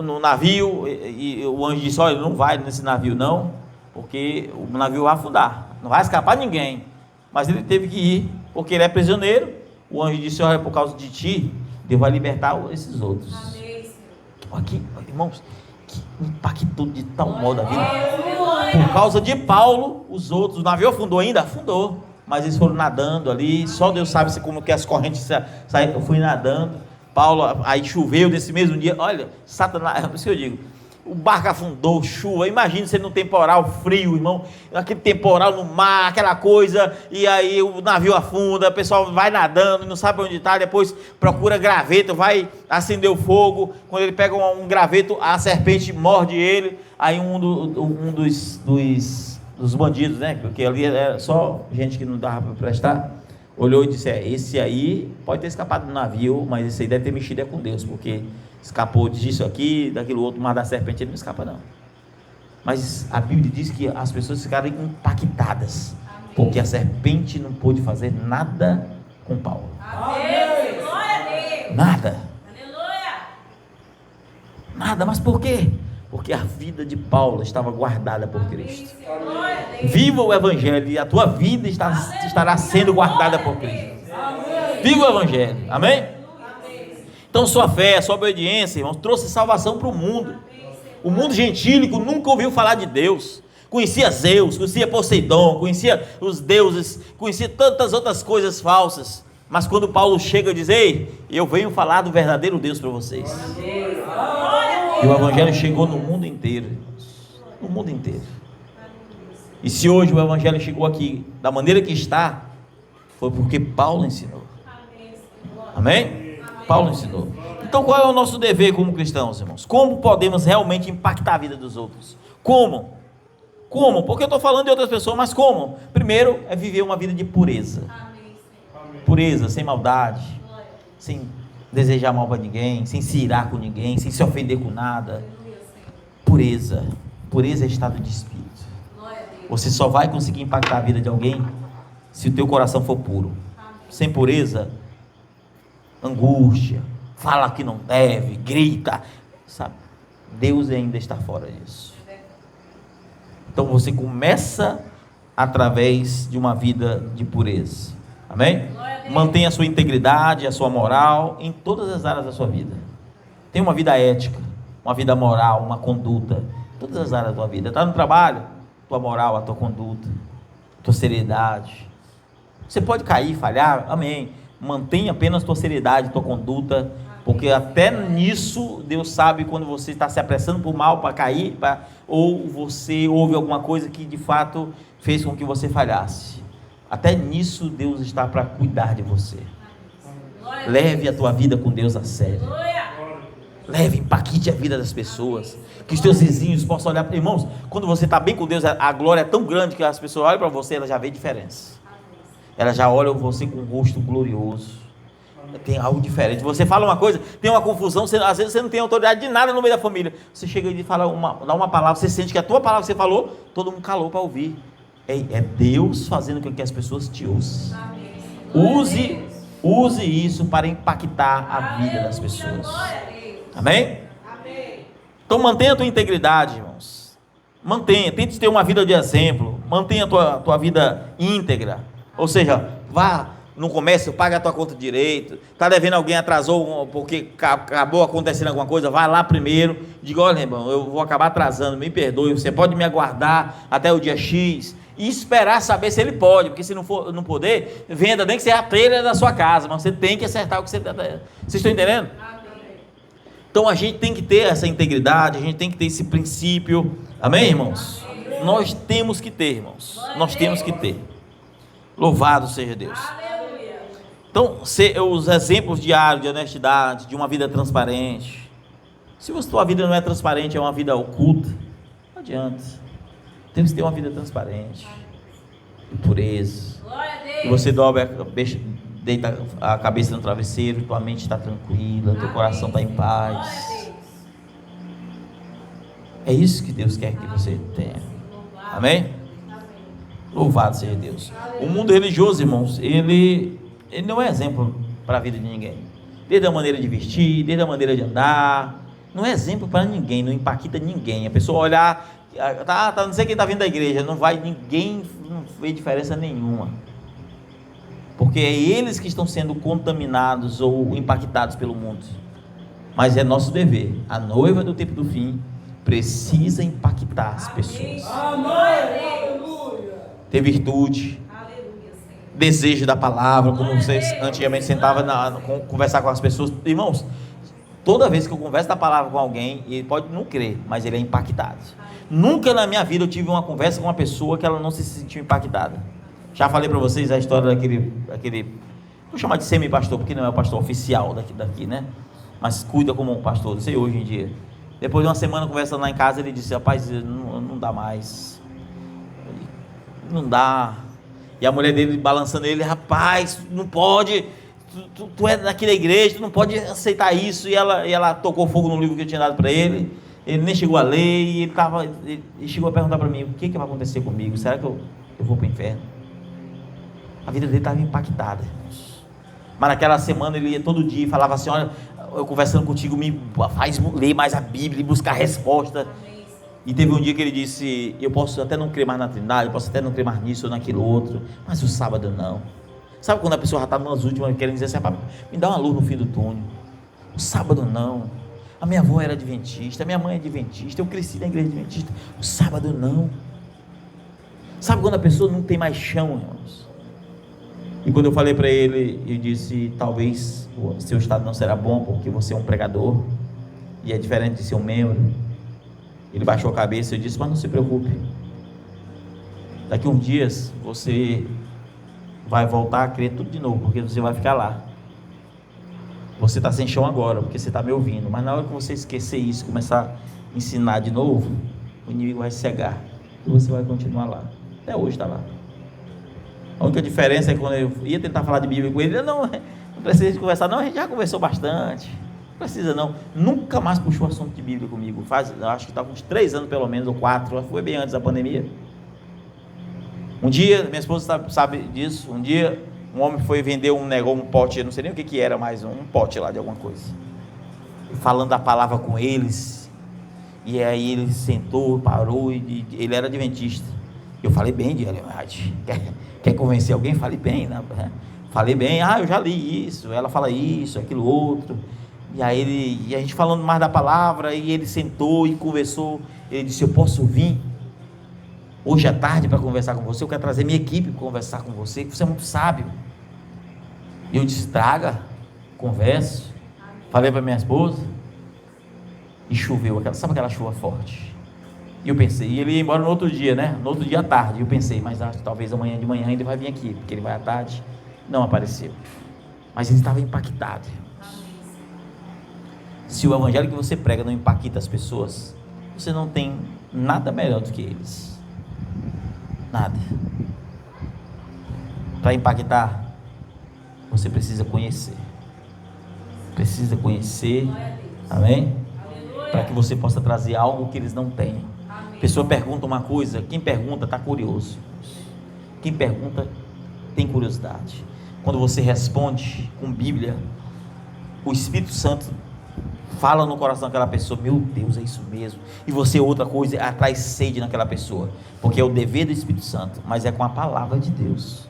no navio, e o anjo disse: olha, não vai nesse navio não, porque o navio vai afundar, não vai escapar ninguém. Mas ele teve que ir, porque ele é prisioneiro. O anjo disse: olha, por causa de ti, Deus vai libertar esses outros. Amém, Senhor. Aqui, irmãos, que impactou de tal modo a vida. Glória. Por causa de Paulo, os outros, o navio afundou ainda? Afundou, mas eles foram nadando ali, só Deus sabe como que as correntes saíram. Eu fui nadando, Paulo, aí choveu nesse mesmo dia, olha, Satanás, é isso que eu digo, o barco afundou, chuva, imagina você num temporal frio, irmão, aquele temporal no mar, aquela coisa, e aí o navio afunda, o pessoal vai nadando, não sabe onde está, depois procura graveto, vai acender o fogo, quando ele pega um graveto, a serpente morde ele, aí um dos bandidos, né, porque ali era só gente que não dava para prestar, olhou e disse: esse aí pode ter escapado do navio, mas esse aí deve ter mexido com Deus, porque escapou disso aqui, daquilo outro, mas da serpente ele não escapa não. Mas a Bíblia diz que as pessoas ficaram impactadas, porque a serpente não pôde fazer nada com Paulo. Amém. Glória a Deus. Nada. Aleluia. Nada, mas por quê? Porque a vida de Paulo estava guardada por Cristo. Glória a Deus. Viva o Evangelho e a tua vida estará sendo guardada por Cristo. Viva o Evangelho, amém? Então sua fé, sua obediência, irmãos, trouxe salvação para o mundo. O mundo gentílico nunca ouviu falar de Deus. Conhecia Zeus, conhecia Poseidon, conhecia os deuses, conhecia tantas outras coisas falsas. Mas quando Paulo chega e diz: ei, eu venho falar do verdadeiro Deus para vocês. E o Evangelho chegou no mundo inteiro, irmãos. No mundo inteiro. E se hoje o Evangelho chegou aqui da maneira que está, foi porque Paulo ensinou. Amém? Paulo ensinou. Então qual é o nosso dever como cristãos, irmãos? Como podemos realmente impactar a vida dos outros? Como? Como? Porque eu estou falando de outras pessoas, mas como? Primeiro é viver uma vida de pureza. Pureza, sem maldade, sem desejar mal para ninguém, sem se irar com ninguém, sem se ofender com nada. Pureza. Pureza é estado de espírito. Você só vai conseguir impactar a vida de alguém se o teu coração for puro. Sem pureza, angústia, fala que não deve, grita, sabe? Deus ainda está fora disso. Então você começa através de uma vida de pureza. Amém? Mantenha a sua integridade, a sua moral em todas as áreas da sua vida. Tenha uma vida ética, uma vida moral, uma conduta, todas as áreas da tua vida. Está no trabalho, tua moral, a tua conduta, a tua seriedade. Você pode cair, falhar, amém. Mantenha apenas tua seriedade, tua conduta, porque até nisso Deus sabe quando você está se apressando por mal para cair, ou você ouve alguma coisa que de fato fez com que você falhasse. Até nisso Deus está para cuidar de você. Leve a tua vida com Deus a sério. Leve, impacte a vida das pessoas, que os teus vizinhos possam olhar para irmãos. Quando você está bem com Deus, a glória é tão grande que as pessoas olham para você, ela já vê diferença. Ela já olha você com um rosto glorioso. Tem algo diferente. Você fala uma coisa, tem uma confusão, às vezes você não tem autoridade de nada no meio da família. Você chega e fala dá uma palavra, você sente que a tua palavra que você falou, todo mundo calou para ouvir. É Deus fazendo com que as pessoas te ouçam. Use isso para impactar a vida das pessoas. Amém? Então mantenha a tua integridade, irmãos. Mantenha, tente ter uma vida de exemplo. Mantenha a tua vida íntegra. Ou seja, vá no comércio, paga a tua conta direito. Está devendo alguém, atrasou porque acabou acontecendo alguma coisa, vai lá primeiro, diga: olha, irmão, eu vou acabar atrasando, me perdoe, você pode me aguardar até o dia X, e esperar saber se ele pode, porque se não poder, venda, nem que seja a telha da sua casa, mas você tem que acertar o que você está. Vocês estão entendendo? Então a gente tem que ter essa integridade, a gente tem que ter esse princípio, amém, irmãos? Nós temos que ter, irmãos, nós temos que ter. Louvado seja Deus. Então, os exemplos diários de honestidade, de uma vida transparente. Se a sua vida não é transparente, é uma vida oculta, não adianta. Temos que ter uma vida transparente, de pureza. Que você deita a cabeça no travesseiro, tua mente está tranquila, teu coração está em paz. É isso que Deus quer que você tenha. Amém? Louvado seja Deus. O mundo religioso, irmãos, ele não é exemplo para a vida de ninguém. Desde a maneira de vestir, desde a maneira de andar, não é exemplo para ninguém, não impacta ninguém. A pessoa olhar, não sei quem está vindo da igreja, ninguém não vê diferença nenhuma. Porque é eles que estão sendo contaminados ou impactados pelo mundo. Mas é nosso dever, a noiva do tempo do fim precisa impactar as pessoas. Ter virtude, desejo da palavra, como vocês antigamente sentavam conversar com as pessoas. Irmãos, toda vez que eu converso da palavra com alguém, ele pode não crer, mas ele é impactado. Nunca na minha vida eu tive uma conversa com uma pessoa que ela não se sentiu impactada. Já falei para vocês a história daquele, vou chamar de semi-pastor, porque não é o pastor oficial daqui, né? Mas cuida como um pastor, não sei hoje em dia. Depois de uma semana conversando lá em casa, ele disse: rapaz, não dá mais, não dá. E a mulher dele balançando ele: rapaz, não pode, tu é daquela igreja, tu não pode aceitar isso. E ela tocou fogo no livro que eu tinha dado para ele. Ele nem chegou a ler, e ele chegou a perguntar para mim: o que vai acontecer comigo? Será que eu vou para o inferno? A vida dele estava impactada. Mas naquela semana ele ia todo dia e falava assim: olha, eu conversando contigo, me faz ler mais a Bíblia e buscar resposta. E teve um dia que ele disse: eu posso até não crer mais na Trindade, eu posso até não crer mais nisso ou naquilo outro, mas o sábado não. Sabe quando a pessoa já está nas últimas, querendo dizer assim: me dá uma luz no fim do túnel. O sábado não. A minha avó era adventista, a minha mãe é adventista, eu cresci na igreja adventista. O sábado não. Sabe quando a pessoa não tem mais chão, irmãos? E quando eu falei para ele, eu disse: talvez o seu estado não será bom porque você é um pregador e é diferente de ser um membro. Ele baixou a cabeça e eu disse: mas não se preocupe, daqui uns dias você vai voltar a crer tudo de novo, porque você vai ficar lá. Você está sem chão agora, porque você está me ouvindo, mas na hora que você esquecer isso, começar a ensinar de novo, o inimigo vai cegar e você vai continuar lá. Até hoje está lá. A única diferença é que quando eu ia tentar falar de Bíblia com ele: não precisa de conversar, não, a gente já conversou bastante, não precisa não. Nunca mais puxou assunto de Bíblia comigo. Acho que está com uns 3 anos pelo menos, ou 4, foi bem antes da pandemia. Um dia, minha esposa sabe disso, um dia um homem foi vender um pote, eu não sei nem o que era, mas um pote lá de alguma coisa, falando a palavra com eles, e aí ele sentou, parou, e ele era adventista. Eu falei bem de Ellen White. Quer convencer alguém? Fale bem, né? Falei bem: eu já li isso, ela fala isso, aquilo outro. E aí a gente falando mais da palavra, e ele sentou e conversou. Ele disse: eu posso vir hoje à tarde para conversar com você? Eu quero trazer minha equipe para conversar com você, que você é muito sábio. E eu disse: traga, converso. Falei para minha esposa, e choveu, sabe aquela chuva forte? E eu pensei, e ele ia embora no outro dia, né? No outro dia à tarde. Eu pensei: mas acho que talvez amanhã de manhã ele vai vir aqui, porque ele vai à tarde. Não apareceu. Mas ele estava impactado. Se o evangelho que você prega não impacta as pessoas, você não tem nada melhor do que eles. Nada. Para impactar, você precisa conhecer. Precisa conhecer. Amém? Para que você possa trazer algo que eles não têm. A pessoa pergunta uma coisa, quem pergunta está curioso. Quem pergunta tem curiosidade. Quando você responde com Bíblia, o Espírito Santo fala no coração daquela pessoa: meu Deus, é isso mesmo. E você, outra coisa, atrai sede naquela pessoa, porque é o dever do Espírito Santo, mas é com a palavra de Deus.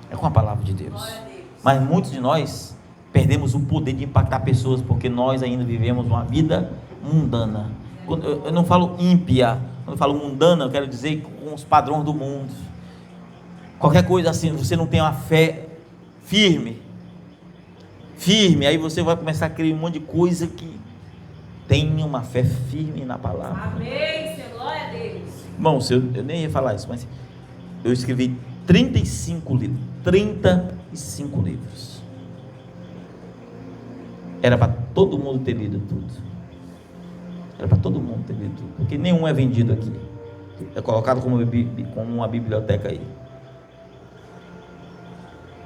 É com a palavra de Deus. Mas muitos de nós perdemos o poder de impactar pessoas, porque nós ainda vivemos uma vida mundana. Eu não falo ímpia, quando eu falo mundana, eu quero dizer com os padrões do mundo. Qualquer coisa assim, você não tem uma fé firme, aí você vai começar a criar um monte de coisa que tenha uma fé firme na palavra. Amém, Senhor, glória a Deus. Irmãos, eu nem ia falar isso, mas eu escrevi 35 livros. 35 livros. Era para todo mundo ter lido tudo. Era para todo mundo ter lido tudo, porque nenhum é vendido aqui. É colocado como uma biblioteca aí.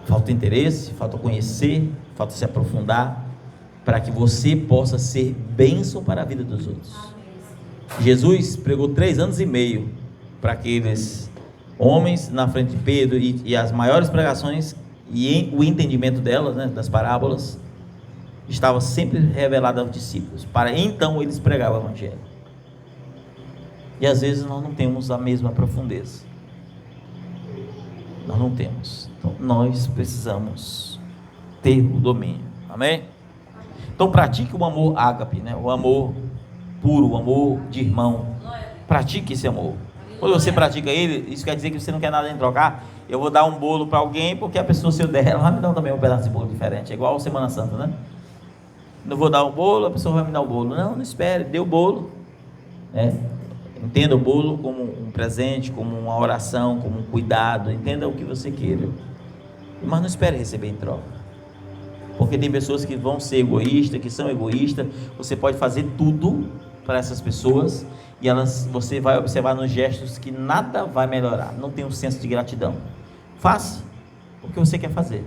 Falta interesse, falta conhecer, falta se aprofundar, para que você possa ser bênção para a vida dos outros. Jesus pregou 3 anos e meio para aqueles Homens na frente de Pedro, e as maiores pregações o entendimento delas, né, das parábolas, estava sempre revelado aos discípulos, para então eles pregavam o evangelho. E às vezes nós não temos a mesma profundeza, nós não temos, então nós precisamos ter o domínio, amém? Então pratique o amor ágape, né, o amor puro, o amor de irmão, pratique esse amor. Quando você pratica ele, isso quer dizer que você não quer nada em trocar. Eu vou dar um bolo para alguém, porque a pessoa, se eu der, ela vai me dar também um pedaço de bolo diferente. É igual a Semana Santa, né? Não vou dar o bolo, a pessoa vai me dar o bolo. Não espere, dê o bolo. Entenda o bolo como um presente, como uma oração, como um cuidado. Entenda o que você queira. Mas não espere receber em troca. Porque tem pessoas que vão ser egoístas, que são egoístas. Você pode fazer tudo para essas pessoas, e você vai observar nos gestos que nada vai melhorar, não tem um senso de gratidão. Faça o que você quer fazer.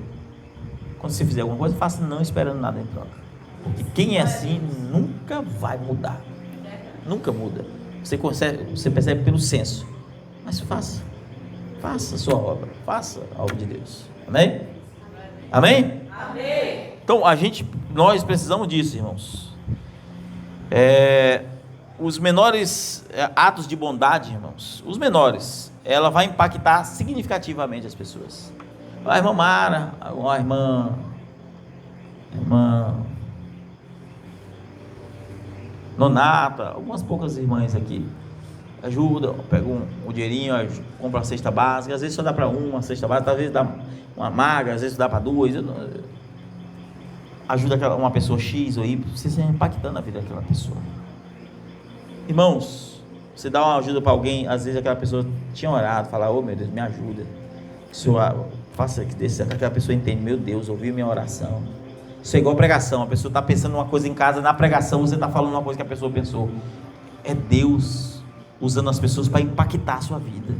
Quando você fizer alguma coisa, faça não esperando nada em troca, porque quem é assim nunca vai mudar, nunca muda. Você percebe pelo senso, mas faça a sua obra, faça a obra de Deus, amém? Amém? Amém. Então nós precisamos disso, irmãos. Os menores atos de bondade, irmãos, os menores, ela vai impactar significativamente as pessoas. A irmã Mara, a irmã Nonata, algumas poucas irmãs aqui ajudam, pegam um dinheirinho, compra uma cesta básica, às vezes só dá para uma cesta básica, às vezes dá uma magra, às vezes dá para duas. Ajuda uma pessoa X ou Y, você está impactando a vida daquela pessoa. Irmãos, você dá uma ajuda para alguém, às vezes aquela pessoa tinha orado, fala, oh meu Deus, me ajuda, Senhor, faça que aquela pessoa entende, meu Deus, ouviu minha oração. Isso é igual pregação, a pessoa está pensando uma coisa em casa, na pregação você está falando uma coisa que a pessoa pensou. É Deus usando as pessoas para impactar a sua vida.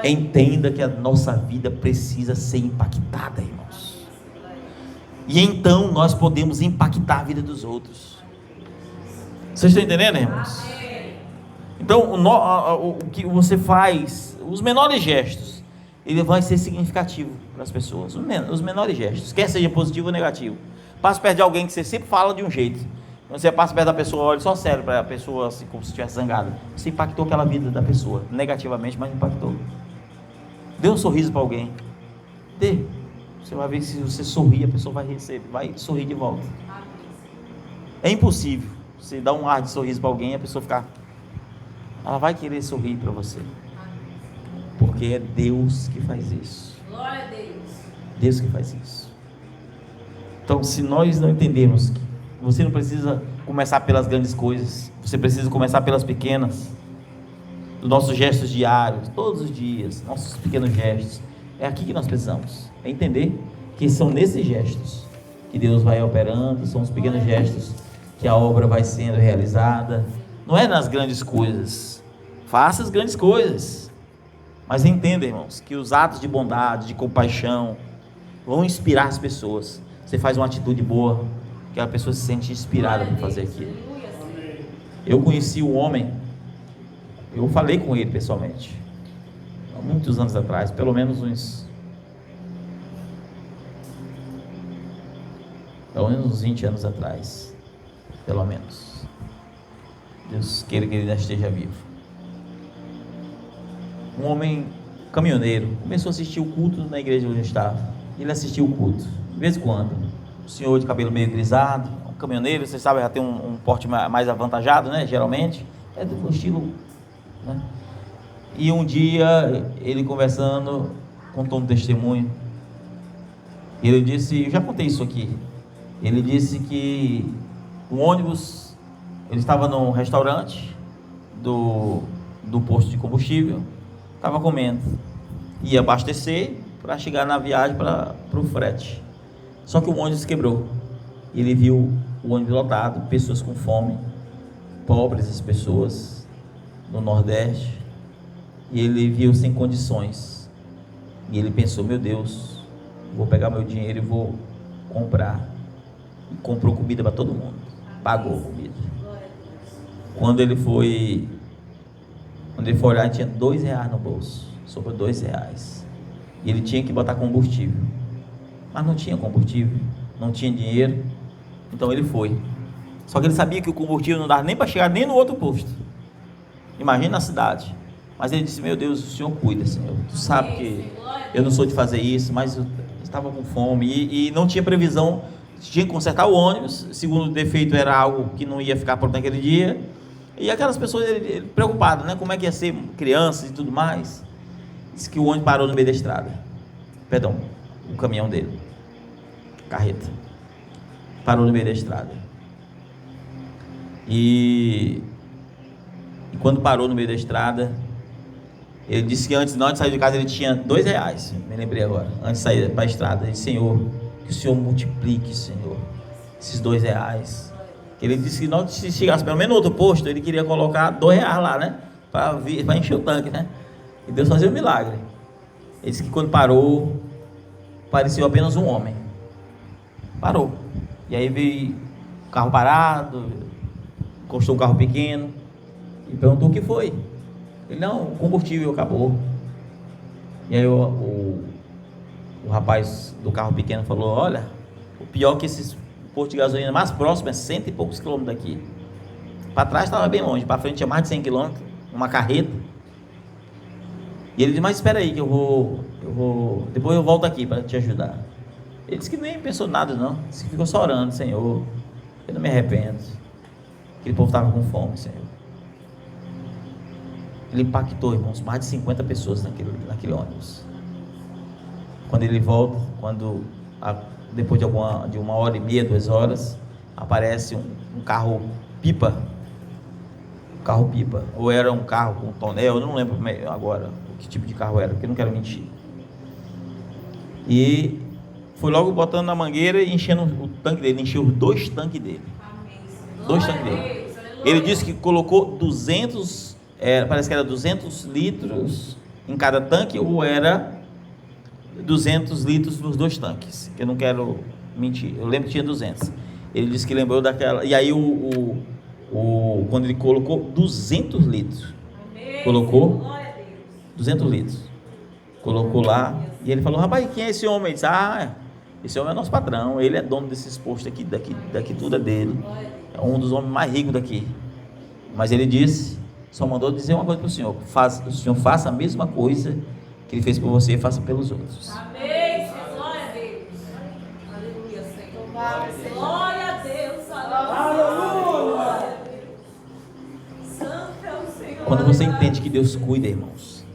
Entenda que a nossa vida precisa ser impactada, irmãos. E então nós podemos impactar a vida dos outros. Vocês estão entendendo, irmãos? Então o que você faz, os menores gestos, ele vai ser significativo para as pessoas. Os menores gestos, quer seja positivo ou negativo. Passa perto de alguém que você sempre fala de um jeito, quando você passa perto da pessoa, olha só sério para a pessoa, assim, como se estivesse zangada. Você impactou aquela vida da pessoa, negativamente, mas impactou. Dê um sorriso para alguém, dê. Você vai ver que se você sorrir, a pessoa vai sorrir de volta. É impossível você dar um ar de sorriso para alguém e a pessoa ela vai querer sorrir para você, porque é Deus que faz isso. Glória a Deus. Deus que faz isso. Então, se nós não entendermos que você não precisa começar pelas grandes coisas, você precisa começar pelas pequenas, dos nossos gestos diários, todos os dias, nossos pequenos gestos. É aqui que nós precisamos, é entender que são nesses gestos que Deus vai operando, são os pequenos gestos que a obra vai sendo realizada. Não é nas grandes coisas. Faça as grandes coisas, mas entenda, irmãos, que os atos de bondade, de compaixão vão inspirar as pessoas. Você faz uma atitude boa, que a pessoa se sente inspirada para fazer aquilo. Eu conheci um homem, eu falei com ele pessoalmente há muitos anos atrás, pelo menos uns 20 anos atrás, pelo menos. Deus queira que ele ainda esteja vivo. Um homem caminhoneiro começou a assistir o culto na igreja onde eu estava. Ele assistiu o culto de vez em quando. Um senhor de cabelo meio grisalho, um caminhoneiro, vocês sabem, já tem um porte mais avantajado, né? Geralmente é do estilo, né? E um dia ele conversando, contou um testemunho. Ele disse, eu já contei isso aqui. Ele disse que o ônibus, ele estava num restaurante do posto de combustível, estava comendo, ia abastecer para chegar na viagem para o frete. Só que o ônibus quebrou. Ele viu o ônibus lotado, pessoas com fome, pobres as pessoas no Nordeste, e ele viu sem condições. E ele pensou, meu Deus, vou pegar meu dinheiro e vou comprar. E comprou comida para todo mundo, pagou comida. Quando ele foi olhar, tinha R$2 no bolso. sobrou R$2. E ele tinha que botar combustível, mas não tinha combustível, não tinha dinheiro, então ele foi. Só que ele sabia que o combustível não dava nem para chegar nem no outro posto, imagina a cidade. Mas ele disse: meu Deus, o Senhor cuida, Senhor, tu sabe que eu não sou de fazer isso, mas eu estava com fome e não tinha previsão, tinha que consertar o ônibus, segundo o defeito era algo que não ia ficar pronto naquele dia, e aquelas pessoas ele preocupado, né, como é que ia ser, crianças e tudo mais. Disse que o ônibus parou no meio da estrada, perdão, o caminhão dele, carreta, parou no meio da estrada, e quando parou no meio da estrada, ele disse que antes de sair de casa ele tinha R$2, me lembrei agora, antes de sair para a estrada. Ele disse: Senhor, que o Senhor multiplique, Senhor, esses R$2. Ele disse que não, se chegasse pelo menos no outro posto, ele queria colocar R$2 lá, né, para encher o tanque, né, e Deus fazia um milagre. Ele disse que quando parou, pareceu apenas um homem, parou, e aí veio o carro parado, encostou um carro pequeno, e perguntou o que foi. Ele: não, o combustível acabou. E aí o rapaz do carro pequeno falou: olha, o pior é que esses postos de gasolina mais próximo é 100 e poucos quilômetros daqui, para trás estava bem longe, para frente tinha mais de 100 quilômetros, uma carreta. E ele disse: mas espera aí que eu vou, depois eu volto aqui para te ajudar. Ele disse que nem pensou nada não, disse que ficou só orando: Senhor, eu não me arrependo, aquele povo estava com fome, Senhor. Ele impactou, irmãos, mais de 50 pessoas naquele ônibus. Quando ele volta, depois de uma hora e meia, 2 horas, aparece um carro pipa, ou era um carro com tonel, eu não lembro agora que tipo de carro era, porque eu não quero mentir. E foi logo botando na mangueira e enchendo o tanque dele, encheu 2 tanques dele. 2 tanques dele. Ele disse que colocou 200, parece que era 200 litros em cada tanque, ou era 200 litros nos 2 tanques, eu não quero mentir, eu lembro que tinha 200. Ele disse que lembrou daquela, e aí quando ele colocou 200 litros, colocou 200 litros, colocou lá, e ele falou: rapaz, quem é esse homem? Ele disse: esse homem é nosso patrão, ele é dono desses postos aqui, daqui tudo é dele, é um dos homens mais ricos daqui. Mas ele disse, só mandou dizer uma coisa para o Senhor: o Senhor faça a mesma coisa que ele fez por você, faça pelos outros. Amém. Glória a Deus. Aleluia, Senhor. Glória a Deus. Aleluia. Santo é o Senhor. Quando você entende que Deus cuida, irmãos,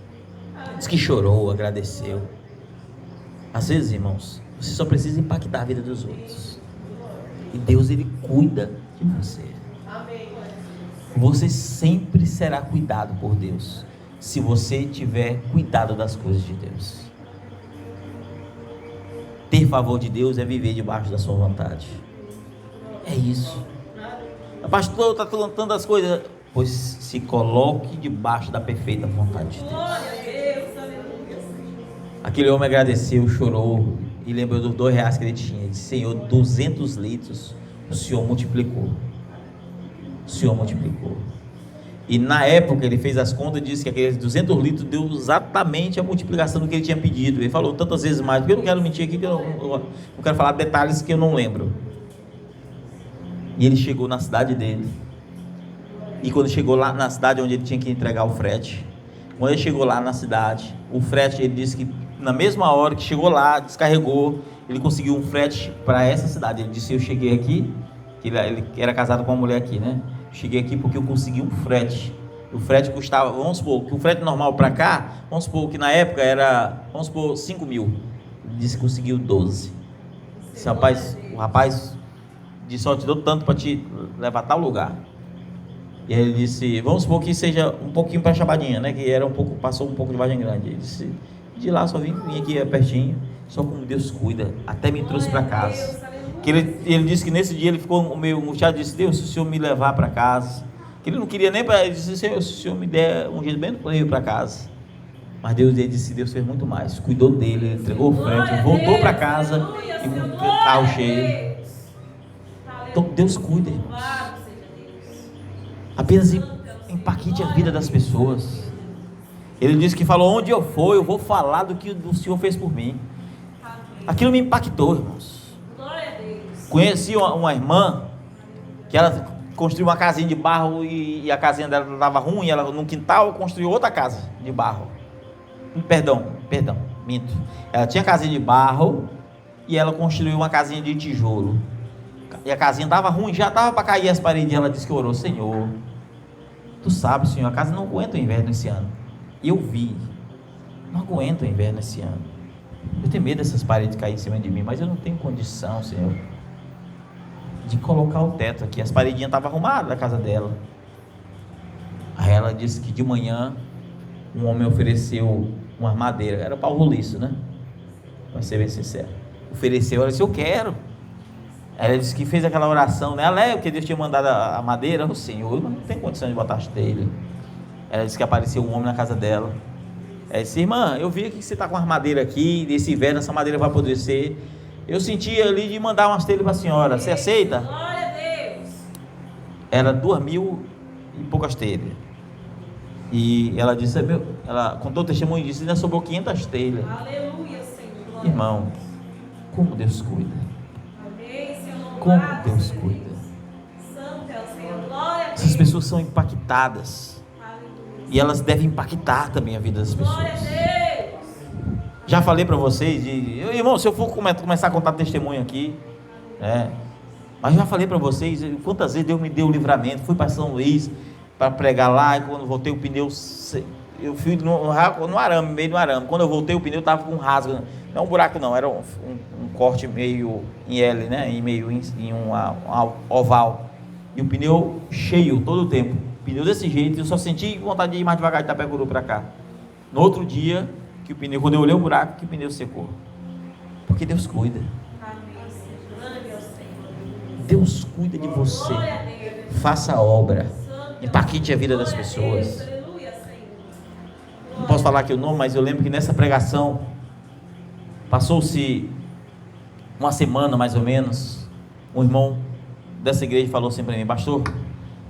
diz que chorou, agradeceu. Às vezes, irmãos, você só precisa impactar a vida dos outros, e Deus, Ele cuida de você. Você sempre será cuidado por Deus, se você tiver cuidado das coisas de Deus. Ter favor de Deus é viver debaixo da sua vontade. É isso. Pastor, está plantando as coisas. Pois se coloque debaixo da perfeita vontade de Deus. Aquele homem agradeceu, chorou e lembrou dos R$2 que ele tinha. Ele disse: Senhor, 200 litros o Senhor multiplicou. O Senhor multiplicou. E na época ele fez as contas e disse que aqueles 200 litros deu exatamente a multiplicação do que ele tinha pedido. Ele falou tantas vezes mais, porque eu não quero mentir aqui, que eu não quero falar detalhes que eu não lembro. E ele chegou na cidade dele, e quando chegou lá na cidade onde ele tinha que entregar o frete, quando ele chegou lá na cidade, o frete, ele disse que na mesma hora que chegou lá, descarregou, ele conseguiu um frete para essa cidade. Ele disse: eu cheguei aqui, que ele era casado com uma mulher aqui, né? Cheguei aqui porque eu consegui um frete. O frete custava, vamos supor, que o frete normal para cá, vamos supor que na época era, vamos supor, 5 mil. Ele disse que conseguiu 12. O rapaz disse: ó, te dou tanto para te levar a tal lugar. E aí ele disse: vamos supor que seja um pouquinho para Chabadinha, né? Que era passou um pouco de Vargem Grande. Ele disse: de lá só vim aqui pertinho, só como Deus cuida, até me trouxe para casa. Que ele disse que nesse dia ele ficou meio angustiado, disse: Deus, se o Senhor me levar para casa, que ele não queria nem para, ele disse: Senhor, se o Senhor me der um jeito bem para ir para casa. Mas Deus fez muito mais, cuidou dele, ele entregou o frete, voltou para casa e com o carro cheio. Então Deus cuida, irmãos. Apenas impacte a vida das pessoas. Ele disse que falou: onde eu for, eu vou falar do que o Senhor fez por mim. Aquilo me impactou, irmãos. Glória a Deus. Conheci uma irmã que ela construiu uma casinha de barro e a casinha dela estava ruim. Ela no quintal construiu outra casa de barro. Perdão, minto. Ela tinha casinha de barro e ela construiu uma casinha de tijolo. E a casinha estava ruim, já estava para cair as paredes. Ela disse que orou: Senhor, tu sabes, Senhor, a casa não aguenta o inverno esse ano. E eu vi, não aguento o inverno esse ano. Eu tenho medo dessas paredes caírem em cima de mim, mas eu não tenho condição, Senhor, de colocar o teto aqui. As paredinhas estavam arrumadas da casa dela. Aí ela disse que de manhã um homem ofereceu uma madeira, era pau roliço, né? Para ser bem sincero, ofereceu. Ela disse: eu quero. Ela disse que fez aquela oração, né? Ela porque Deus tinha mandado a madeira. O Senhor, não tem condição de botar as telhas. Ela disse que apareceu um homem na casa dela. Ela disse: irmã, eu vi que você está com as madeiras aqui, nesse inverno essa madeira vai apodrecer. Eu senti ali de mandar umas telhas para a senhora, você aceita? Glória a Deus. Era 2.000 e poucas telhas. E ela disse, ela contou o testemunho e disse: ainda sobrou 500 telhas. Aleluia, Senhor. Irmão, como Deus cuida. Amém, Senhor. Como Deus cuida. Santo é o Senhor. Glória a Deus. Essas pessoas são impactadas. Aleluia. E elas devem impactar também a vida das pessoas. Glória a Deus. Já falei para vocês, irmão, se eu for começar a contar testemunho aqui, mas já falei para vocês quantas vezes Deus me deu o livramento. Fui para São Luís para pregar lá, e quando voltei o pneu, eu fui no arame, meio do arame. Quando eu voltei, o pneu estava com um rasgo, não um buraco não, era um corte meio em L, né? Meio em um oval, e o pneu cheio todo o tempo, pneu desse jeito. Eu só senti vontade de ir mais devagar de Itapecuru para cá. No outro dia, que o pneu, quando eu olhei o buraco, que o pneu secou. Porque Deus cuida. Amém, Senhor. Glória ao Senhor. Deus cuida de você. Glória a Deus. Faça a obra. Santo. Impacte a vida das Glória a pessoas. Deus. Aleluia, Senhor. Não posso falar aqui o nome, mas eu lembro que nessa pregação passou-se uma semana mais ou menos. Um irmão dessa igreja falou assim para mim: pastor,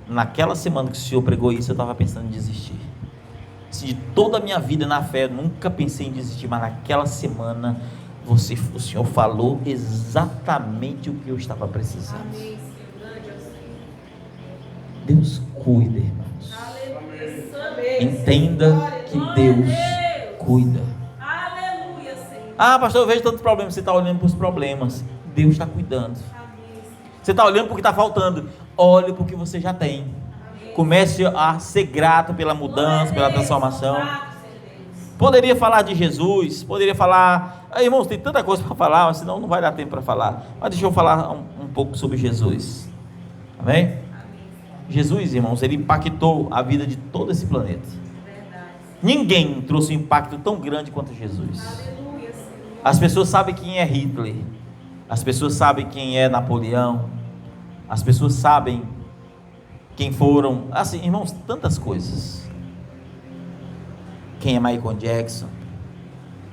naquela semana que o senhor pregou isso, eu estava pensando em desistir. De toda a minha vida na fé, eu nunca pensei em desistir, mas naquela semana o Senhor falou exatamente o que eu estava precisando. Amém, Senhor. Grande é o Senhor. Deus cuida, irmãos. Aleluia. Entenda que Deus cuida. Aleluia, Senhor. Ah, pastor, eu vejo tantos problemas. Você está olhando para os problemas, Deus está cuidando. Amém. Você está olhando para o que está faltando, olhe para o que você já tem. Comece a ser grato pela mudança, pela transformação. Poderia falar de Jesus, poderia falar, irmãos, tem tanta coisa para falar, mas senão não vai dar tempo para falar. Mas deixa eu falar um pouco sobre Jesus. Amém? Jesus, irmãos, ele impactou a vida de todo esse planeta. Ninguém trouxe um impacto tão grande quanto Jesus. Aleluia, Senhor. As pessoas sabem quem é Hitler, as pessoas sabem quem é Napoleão, as pessoas sabem quem foram, assim, irmãos, tantas coisas. Quem é Michael Jackson,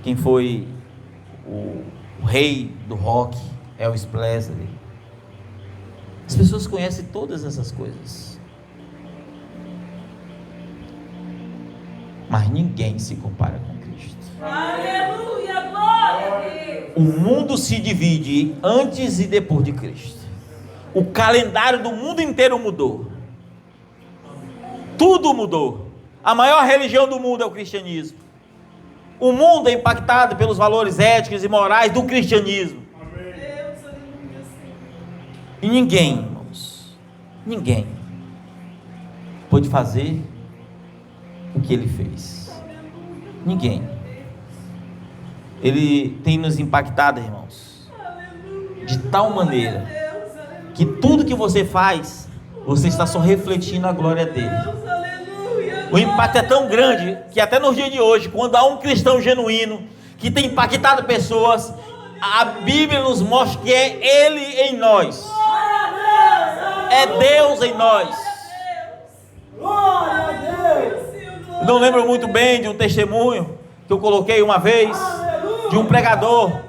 quem foi o rei do rock, Elvis Presley. As pessoas conhecem todas essas coisas, mas ninguém se compara com Cristo. Aleluia, glória a Deus. O mundo se divide antes e depois de Cristo. O calendário do mundo inteiro mudou. Tudo mudou. A maior religião do mundo é o cristianismo. O mundo é impactado pelos valores éticos e morais do cristianismo. Deus, aleluia, Senhor. E ninguém, irmãos, ninguém pôde fazer o que ele fez. Ninguém. Ele tem nos impactado, irmãos, de tal maneira que tudo que você faz, você está só refletindo a glória dele. O impacto é tão grande que até nos dias de hoje, quando há um cristão genuíno que tem impactado pessoas, a Bíblia nos mostra que é Ele em nós. É Deus em nós. Eu não lembro muito bem de um testemunho que eu coloquei uma vez de um pregador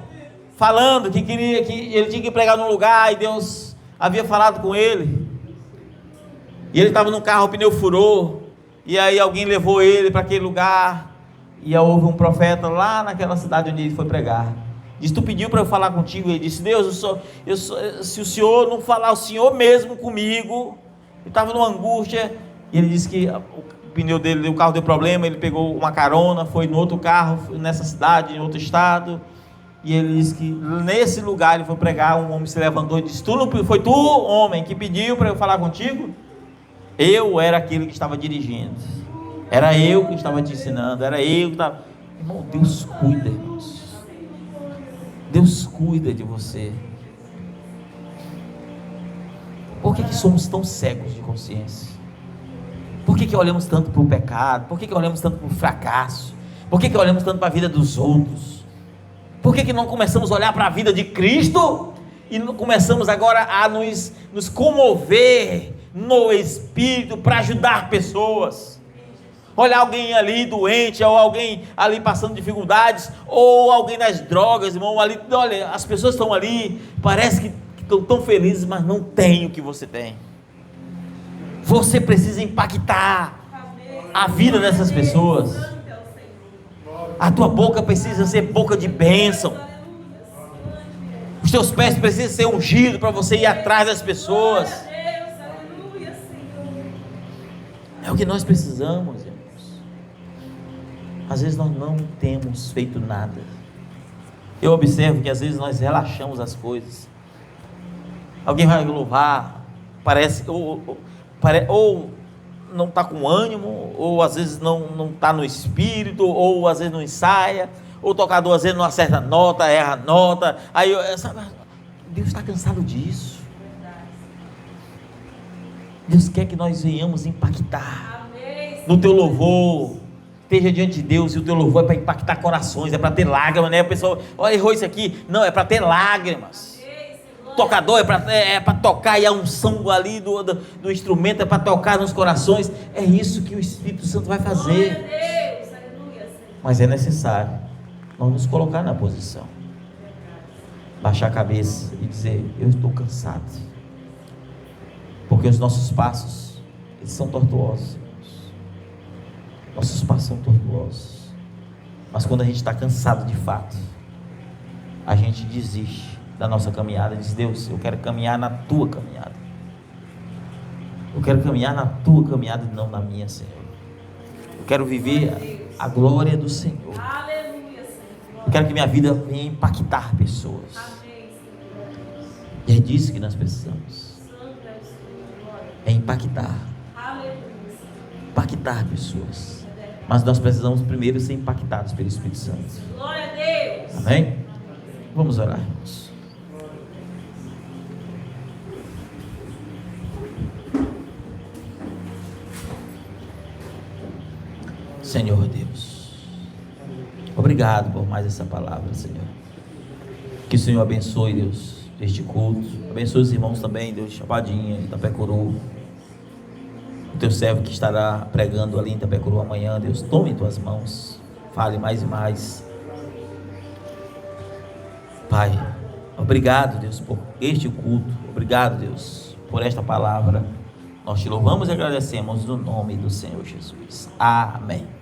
falando que queria que ele tinha que pregar num lugar e Deus havia falado com ele. E ele estava no carro, o pneu furou. E aí alguém levou ele para aquele lugar. E houve um profeta lá naquela cidade onde ele foi pregar. Disse: tu pediu para eu falar contigo. Ele disse: Deus, se o Senhor não falar, o Senhor mesmo comigo. Ele estava numa angústia. E ele disse que o pneu dele, o carro deu problema. Ele pegou uma carona, foi no outro carro, foi nessa cidade, em outro estado. E ele disse que nesse lugar ele foi pregar. Um homem se levantou e disse: foi tu, homem, que pediu para eu falar contigo? Eu era aquele que estava dirigindo, era eu que estava te ensinando, era eu que estava... Irmão, Deus cuida, irmãos. Deus cuida de você. Por que somos tão cegos de consciência? Por que olhamos tanto para o pecado? Por que olhamos tanto para o fracasso? Por que olhamos tanto para a vida dos outros? Por que não começamos a olhar para a vida de Cristo e começamos agora a nos comover no Espírito para ajudar pessoas? Olha alguém ali doente, ou alguém ali passando dificuldades, ou alguém nas drogas, irmão, ali, olha, as pessoas estão ali, parece que estão tão felizes, mas não tem o que você tem. Você precisa impactar a vida dessas pessoas. A tua boca precisa ser boca de bênção. Os teus pés precisam ser ungidos para você ir atrás das pessoas. É o que nós precisamos, irmãos. Às vezes nós não temos feito nada. Eu observo que às vezes nós relaxamos as coisas. Alguém vai louvar, parece ou não está com ânimo, ou às vezes não está no espírito, ou às vezes não ensaia, ou o tocador às vezes não acerta a nota, erra a nota. Aí Deus está cansado disso. Deus quer que nós venhamos impactar. No teu louvor, esteja diante de Deus, e o teu louvor é para impactar corações, é para ter lágrimas, né? A pessoa, olha, errou isso aqui. Não, é para ter lágrimas. O tocador é para tocar, e a unção ali do instrumento é para tocar nos corações. É isso que o Espírito Santo vai fazer. Mas é necessário nós nos colocar na posição, baixar a cabeça e dizer: eu estou cansado, porque os nossos passos, eles são tortuosos. Nossos passos são tortuosos, mas quando a gente está cansado de fato, a gente desiste da nossa caminhada, diz: Deus, eu quero caminhar na tua caminhada, eu quero caminhar na tua caminhada e não na minha, Senhor. Eu quero viver a glória do Senhor. Eu quero que minha vida venha impactar pessoas. E é disso que nós precisamos, é impactar pessoas. Mas nós precisamos primeiro ser impactados pelo Espírito Santo. Glória a Deus. Amém? Vamos orar, irmãos. Senhor Deus, obrigado por mais essa palavra, Senhor. Que o Senhor abençoe, Deus, este culto. Abençoe os irmãos também, Deus, Chapadinha, Itapecuru. O teu servo que estará pregando ali em Itapecuru amanhã, Deus, tome em tuas mãos, fale mais e mais. Pai, obrigado, Deus, por este culto. Obrigado, Deus, por esta palavra. Nós te louvamos e agradecemos no nome do Senhor Jesus. Amém.